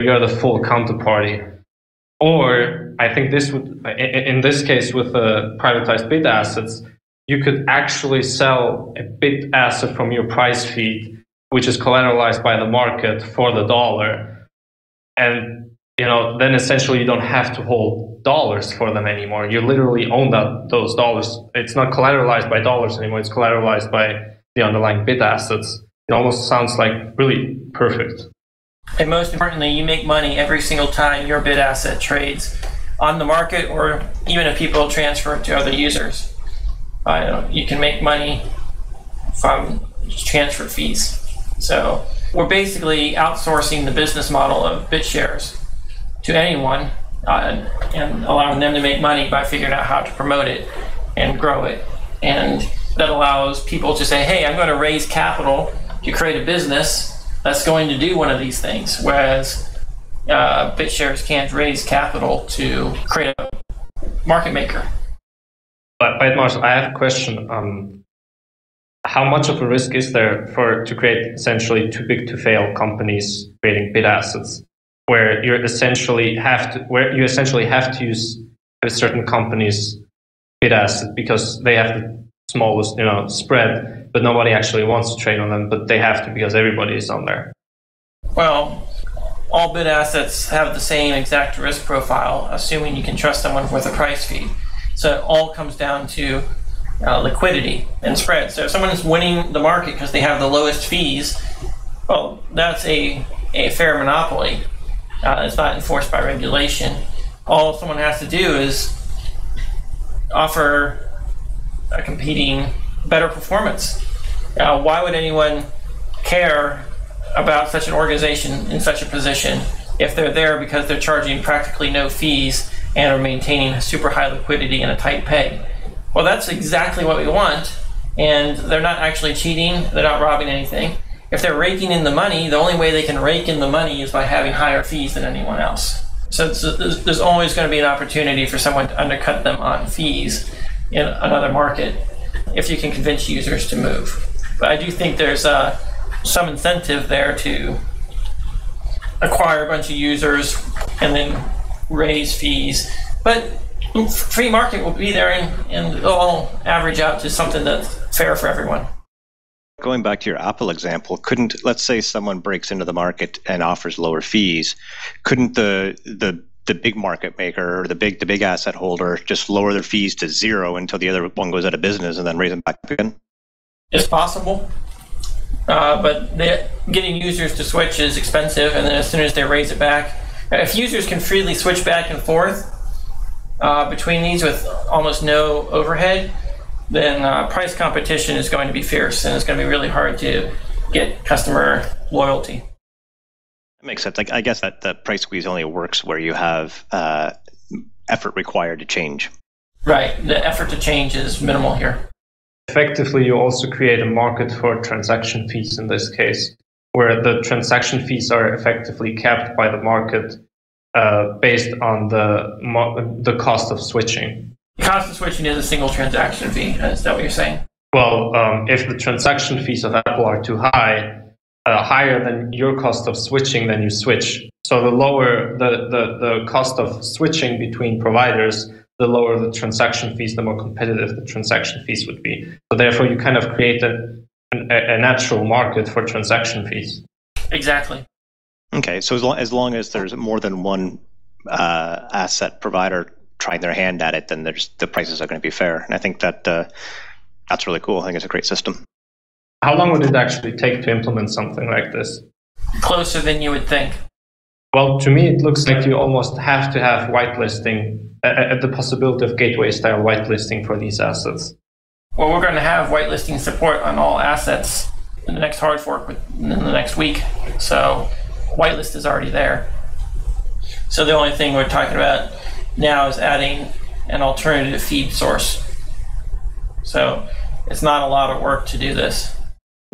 You are the full counterparty. Or I think this would, in this case with the privatized BitAssets, you could actually sell a BitAsset from your price feed, which is collateralized by the market for the dollar. And then essentially you don't have to hold dollars for them anymore. You literally own those dollars. It's not collateralized by dollars anymore. It's collateralized by the underlying BitAssets. It almost sounds like really perfect. And most importantly, you make money every single time your BitAsset trades on the market, or even if people transfer it to other users. You can make money from transfer fees. So we're basically outsourcing the business model of BitShares to anyone and allowing them to make money by figuring out how to promote it and grow it. And that allows people to say, hey, I'm going to raise capital to create a business that's going to do one of these things, whereas BitShares can't raise capital to create a market maker. But Bytemaster, I have a question. How much of a risk is there to create essentially too big to fail companies creating BitAssets, where you essentially have to use a certain company's BitAsset because they have the smallest spread, but nobody actually wants to trade on them, but they have to because everybody is on there? Well, all BitAssets have the same exact risk profile, assuming you can trust someone with a price feed. So it all comes down to liquidity and spread. So if someone is winning the market because they have the lowest fees, well, that's a fair monopoly. It's not enforced by regulation. All someone has to do is offer a competing better performance. Why would anyone care about such an organization in such a position if they're there because they're charging practically no fees and are maintaining super high liquidity and a tight peg? Well, that's exactly what we want, and they're not actually cheating, they're not robbing anything. If they're raking in the money, the only way they can rake in the money is by having higher fees than anyone else. So there's always going to be an opportunity for someone to undercut them on fees in another market if you can convince users to move. But I do think there's some incentive there to acquire a bunch of users and then raise fees. But free market will be there and it'll all average out to something that's fair for everyone. Going back to your Apple example, let's say someone breaks into the market and offers lower fees, couldn't the big market maker or the big asset holder just lower their fees to zero until the other one goes out of business and then raise them back up again? It's possible, but getting users to switch is expensive, and then as soon as they raise it back, if users can freely switch back and forth between these with almost no overhead, then price competition is going to be fierce, and it's going to be really hard to get customer loyalty. That makes sense. I guess that the price squeeze only works where you have effort required to change. Right. The effort to change is minimal here. Effectively, you also create a market for transaction fees in this case, where the transaction fees are effectively capped by the market based on the cost of switching. The cost of switching is a single transaction fee. Is that what you're saying? Well, if the transaction fees of Apple are too high, higher than your cost of switching, then you switch. So the lower the cost of switching between providers, the lower the transaction fees, the more competitive the transaction fees would be. So therefore, you kind of create a natural market for transaction fees. Exactly. Okay, so as long as there's more than one asset provider trying their hand at it, then the prices are going to be fair. And I think that that's really cool. I think it's a great system. How long would it actually take to implement something like this? Closer than you would think. Well, to me, it looks like you almost have to have whitelisting, the possibility of gateway-style whitelisting for these assets. Well, we're going to have whitelisting support on all assets in the next hard fork in the next week. So whitelist is already there. So the only thing we're talking about now is adding an alternative feed source. So it's not a lot of work to do this.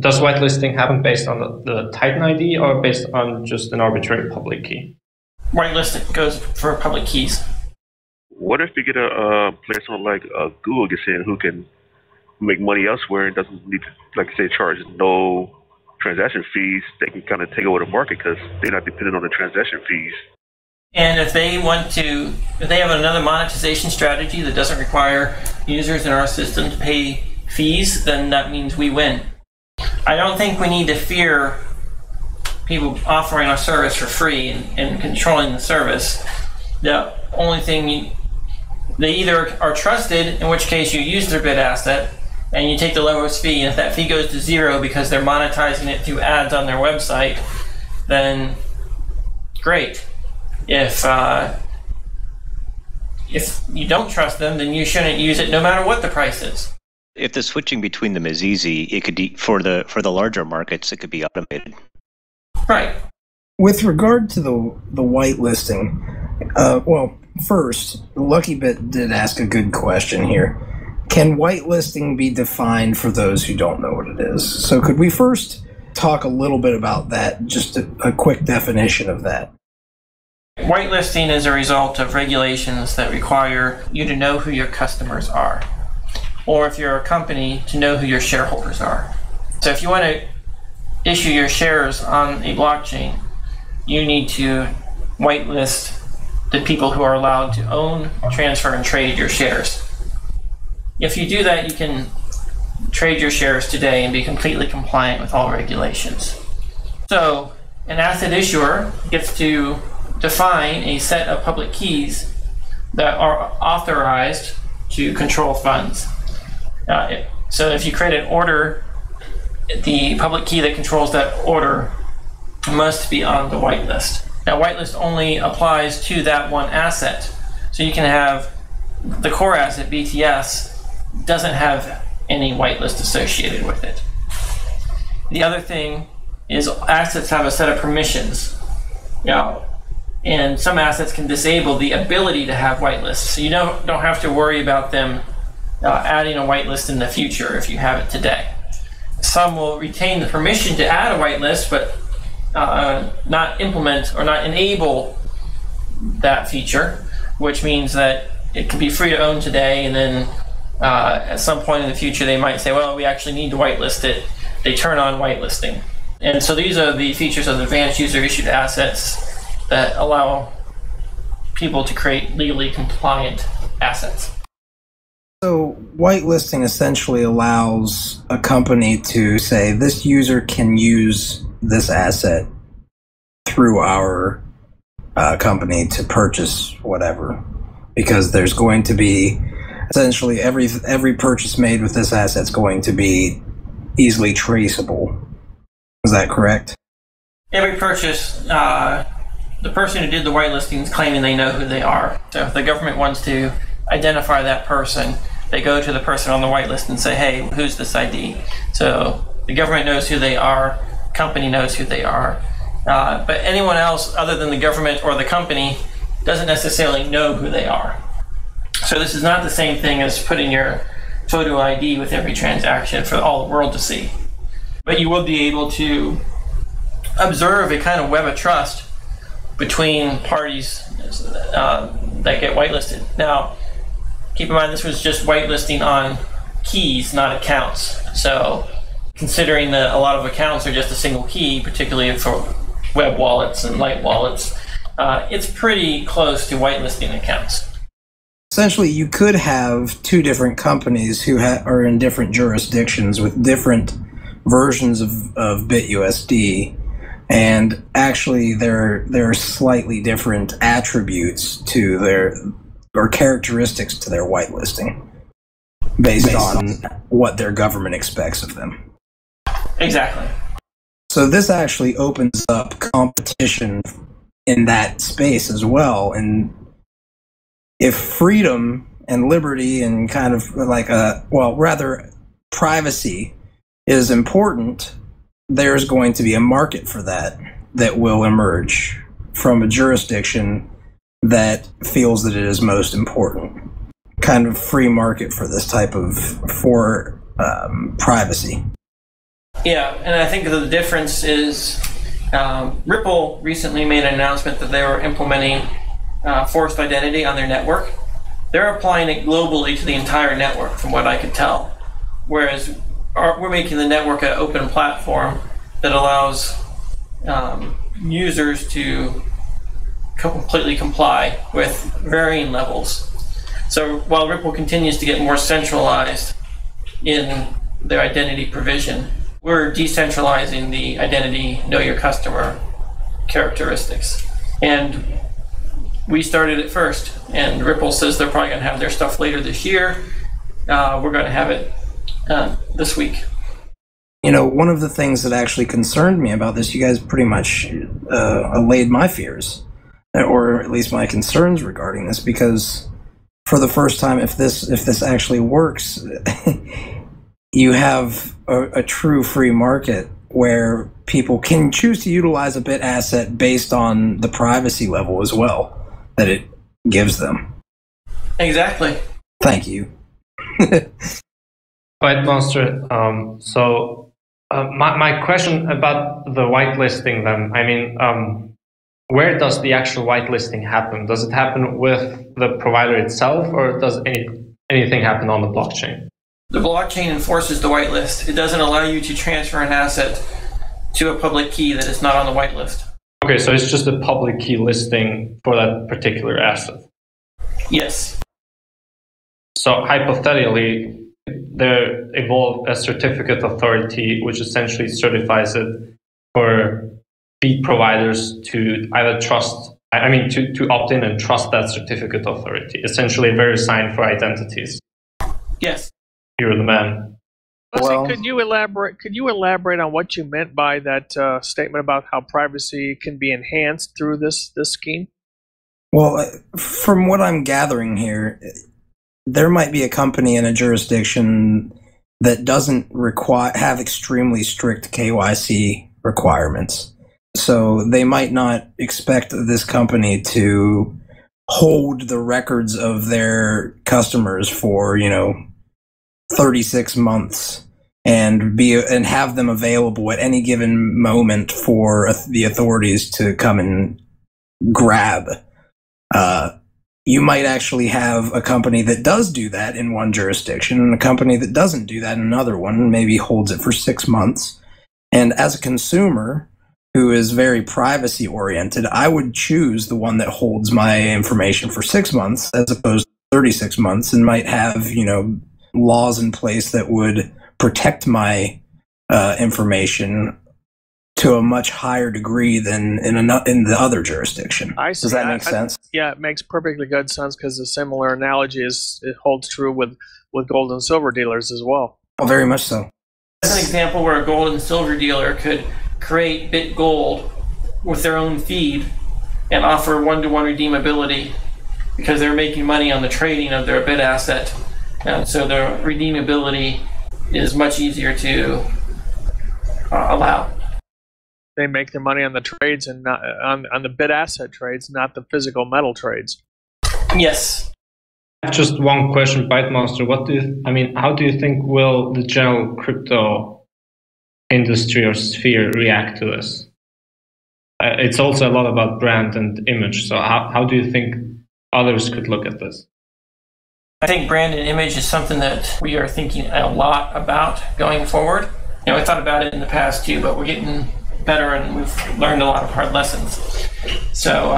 Does whitelisting happen based on the Titan ID or based on just an arbitrary public key? Whitelisting goes for public keys. What if you get a player someone like Google gets in who can make money elsewhere and doesn't need to, like say, charge no transaction fees? They can kind of take over the market because they're not dependent on the transaction fees. And if they have another monetization strategy that doesn't require users in our system to pay fees, then that means we win. I don't think we need to fear people offering our service for free and controlling the service. The only thing they either are trusted, in which case you use their bit asset and you take the lowest fee, and if that fee goes to zero because they're monetizing it through ads on their website, then great. If you don't trust them, then you shouldn't use it no matter what the price is. If the switching between them is easy, it could be, for the larger markets, it could be automated. Right. With regard to the whitelisting, well, first, LuckyBit did ask a good question here. Can whitelisting be defined for those who don't know what it is? So could we first talk a little bit about that, just a quick definition of that? Whitelisting is a result of regulations that require you to know who your customers are, or if you're a company, to know who your shareholders are. So if you want to issue your shares on a blockchain, you need to whitelist the people who are allowed to own, transfer, and trade your shares. If you do that, you can trade your shares today and be completely compliant with all regulations. So an asset issuer gets to define a set of public keys that are authorized to control funds. So if you create an order, the public key that controls that order must be on the whitelist. Now, whitelist only applies to that one asset. So you can have the core asset, BTS, doesn't have any whitelist associated with it. The other thing is assets have a set of permissions. And some assets can disable the ability to have whitelists. So you don't have to worry about them adding a whitelist in the future if you have it today. Some will retain the permission to add a whitelist, but not implement or not enable that feature, which means that it can be free to own today, and then at some point in the future they might say, well, we actually need to whitelist it. They turn on whitelisting. And so these are the features of advanced user issued assets that allow people to create legally compliant assets. So whitelisting essentially allows a company to say, this user can use this asset through our company to purchase whatever, because there's going to be essentially every purchase made with this asset is going to be easily traceable. Is that correct? Every purchase, the person who did the whitelisting is claiming they know who they are. So if the government wants to identify that person, they go to the person on the whitelist and say, hey, who's this ID? So the government knows who they are, company knows who they are. But anyone else other than the government or the company doesn't necessarily know who they are. So this is not the same thing as putting your photo ID with every transaction for all the world to see. But you will be able to observe a kind of web of trust between parties that get whitelisted. Now, keep in mind this was just whitelisting on keys, not accounts. So considering that a lot of accounts are just a single key, particularly for web wallets and light wallets, it's pretty close to whitelisting accounts. Essentially, you could have two different companies who are in different jurisdictions with different versions of BitUSD, and actually there are slightly different attributes to their, or characteristics to their whitelisting based on what their government expects of them. Exactly. So this actually opens up competition in that space as well. And if freedom and liberty and kind of like rather privacy is important, there's going to be a market for that will emerge from a jurisdiction that feels that it is most important. Kind of free market for this type of, privacy. Yeah, and I think the difference is Ripple recently made an announcement that they were implementing forced identity on their network. They're applying it globally to the entire network, from what I could tell. Whereas we're making the network an open platform that allows users to completely comply with varying levels. So while Ripple continues to get more centralized in their identity provision, we're decentralizing the identity know your customer characteristics. And we started it first, and Ripple says they're probably going to have their stuff later this year. We're going to have it this week. You know, one of the things that actually concerned me about this, you guys pretty much allayed my fears, or at least my concerns regarding this, because for the first time, if this actually works, you have a true free market where people can choose to utilize a bit asset based on the privacy level as well that it gives them. Exactly. Thank you. Bytemaster, my question about the whitelisting then, I mean, where does the actual whitelisting happen? Does it happen with the provider itself, or does anything happen on the blockchain? The blockchain enforces the whitelist. It doesn't allow you to transfer an asset to a public key that is not on the whitelist. Okay, so it's just a public key listing for that particular asset. Yes. So hypothetically, there evolved a certificate authority which essentially certifies it for feed providers to either to opt in and trust that certificate authority, essentially a very sign for identities. Yes. You're the man. Well, could you elaborate on what you meant by that statement about how privacy can be enhanced through this scheme? Well, from what I'm gathering here, there might be a company in a jurisdiction that doesn't have extremely strict KYC requirements. So they might not expect this company to hold the records of their customers for, 36 months and have them available at any given moment for the authorities to come and grab. You might actually have a company that does do that in one jurisdiction and a company that doesn't do that in another one, maybe holds it for 6 months. And as a consumer who is very privacy oriented, I would choose the one that holds my information for 6 months as opposed to 36 months, and might have, laws in place that would protect my information to a much higher degree than in the other jurisdiction. Does that make sense? Yeah, it makes perfectly good sense, because a similar analogy it holds true with gold and silver dealers as well. Oh, very much so. That's an example where a gold and silver dealer could create BitGold with their own feed and offer one-to-one redeemability, because they're making money on the trading of their bit asset. And so the redeemability is much easier to allow. They make their money on the trades and not on the bit asset trades, not the physical metal trades. Yes. Just one question, Bytemaster. How do you think will the general crypto industry or sphere react to this? It's also a lot about brand and image. So how do you think others could look at this? I think brand and image is something that we are thinking a lot about going forward. We thought about it in the past too, but we're getting better and we've learned a lot of hard lessons. So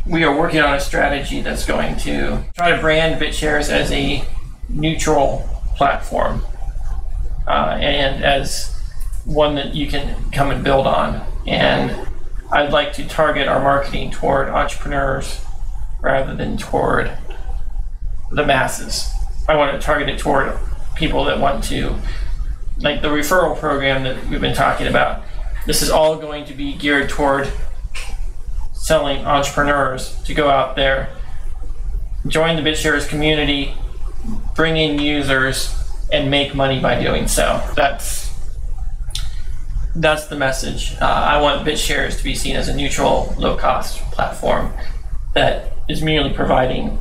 we are working on a strategy that's going to try to brand BitShares as a neutral platform and as one that you can come and build on. And I'd like to target our marketing toward entrepreneurs rather than toward the masses. I want to target it toward people that want to, like the referral program that we've been talking about. This is all going to be geared toward selling entrepreneurs to go out there, join the BitShares community, bring in users, and make money by doing so. That's the message. I want BitShares to be seen as a neutral, low-cost platform that is merely providing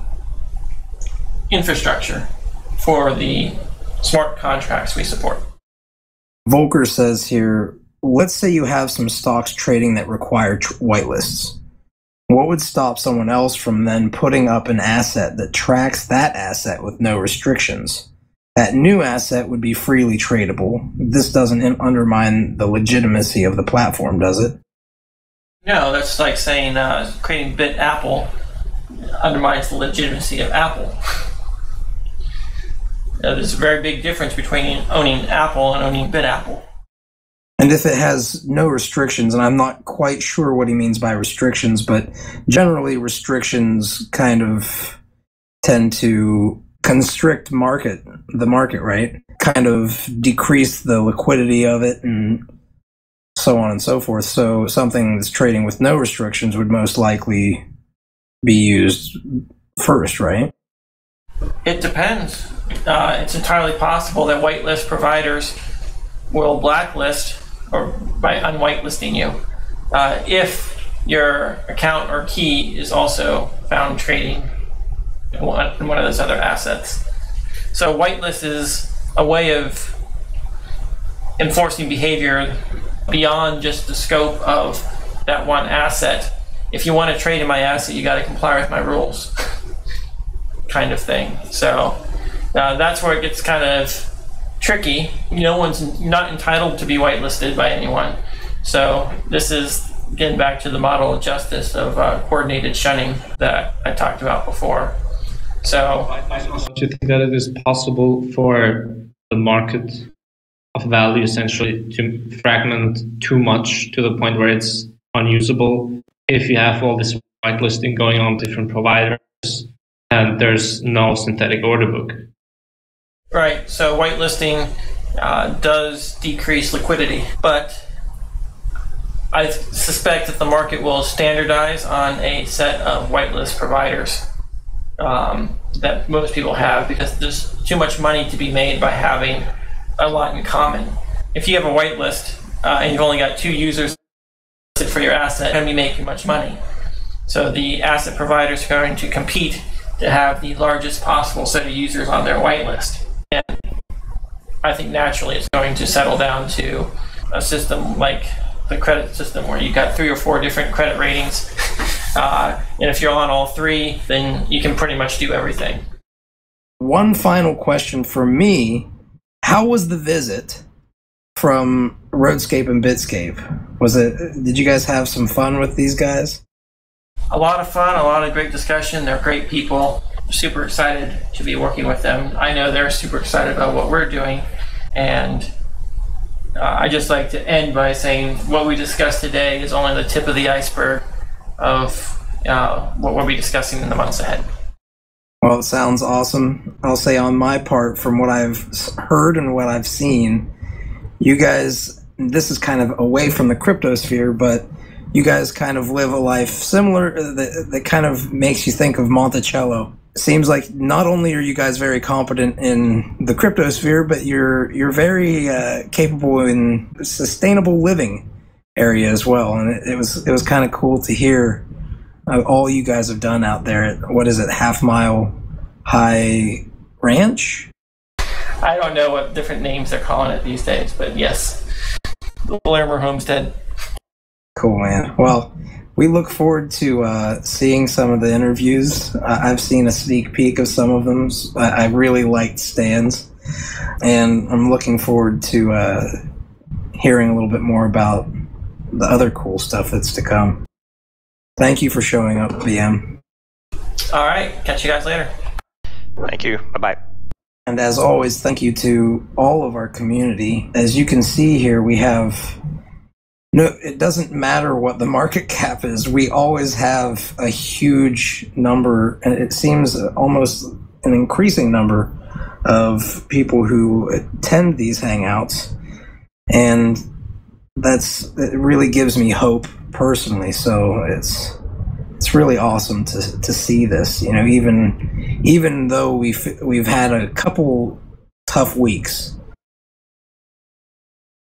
infrastructure for the smart contracts we support. Volker says here, let's say you have some stocks trading that require whitelists. What would stop someone else from then putting up an asset that tracks that asset with no restrictions? That new asset would be freely tradable. This doesn't undermine the legitimacy of the platform, does it? No, that's like saying creating BitApple undermines the legitimacy of Apple. There's a very big difference between owning Apple and owning BitApple. And if it has no restrictions, and I'm not quite sure what he means by restrictions, but generally restrictions kind of tend to constrict the market, right? Kind of decrease the liquidity of it and so on and so forth. So something that's trading with no restrictions would most likely be used first, right? It depends. It's entirely possible that whitelist providers will blacklist or by unwhitelisting you if your account or key is also found trading in one of those other assets. So whitelist is a way of enforcing behavior beyond just the scope of that one asset. If you want to trade in my asset, you got to comply with my rules, kind of thing. So that's where it gets kind of tricky. You're not entitled to be whitelisted by anyone. So this is getting back to the model of justice of coordinated shunning that I talked about before. So do you think that it is possible for the market of value essentially to fragment too much to the point where it's unusable if you have all this whitelisting going on different providers and there's no synthetic order book? Right. So whitelisting does decrease liquidity, but I suspect that the market will standardize on a set of whitelist providers that most people have, because there's too much money to be made by having a lot in common. If you have a whitelist and you've only got 2 users for your asset, you're going to be making much money. So the asset providers are going to compete to have the largest possible set of users on their whitelist. And I think naturally it's going to settle down to a system like the credit system where you got 3 or 4 different credit ratings. And if you're on all 3, then you can pretty much do everything. One final question for me. How was the visit from Roadscape and Bitscape? Did you guys have some fun with these guys? A lot of fun, a lot of great discussion. They're great people. Super excited to be working with them. I know they're super excited about what we're doing. And I just like to end by saying what we discussed today is only the tip of the iceberg of what we'll be discussing in the months ahead. Well, it sounds awesome. I'll say on my part, from what I've heard and what I've seen, you guys, this is kind of away from the crypto sphere, but you guys kind of live a life similar that kind of makes you think of Monticello. It seems like not only are you guys very competent in the crypto sphere, but you're very capable in sustainable living area as well. And it was kind of cool to hear all you guys have done out there at, what is it, Half Mile High Ranch? I don't know what different names they're calling it these days, but yes, the Larimer Homestead. Cool, man. Well, we look forward to seeing some of the interviews. I've seen a sneak peek of some of them. I really liked Stan's, and I'm looking forward to hearing a little bit more about the other cool stuff that's to come. Thank you for showing up, BM. All right. Catch you guys later. Thank you. Bye-bye. And as always, thank you to all of our community. As you can see here, we have... No, it doesn't matter what the market cap is. We always have a huge number, and it seems almost an increasing number of people who attend these hangouts. And it really gives me hope personally. So it's really awesome to see this. Even though we've had a couple tough weeks,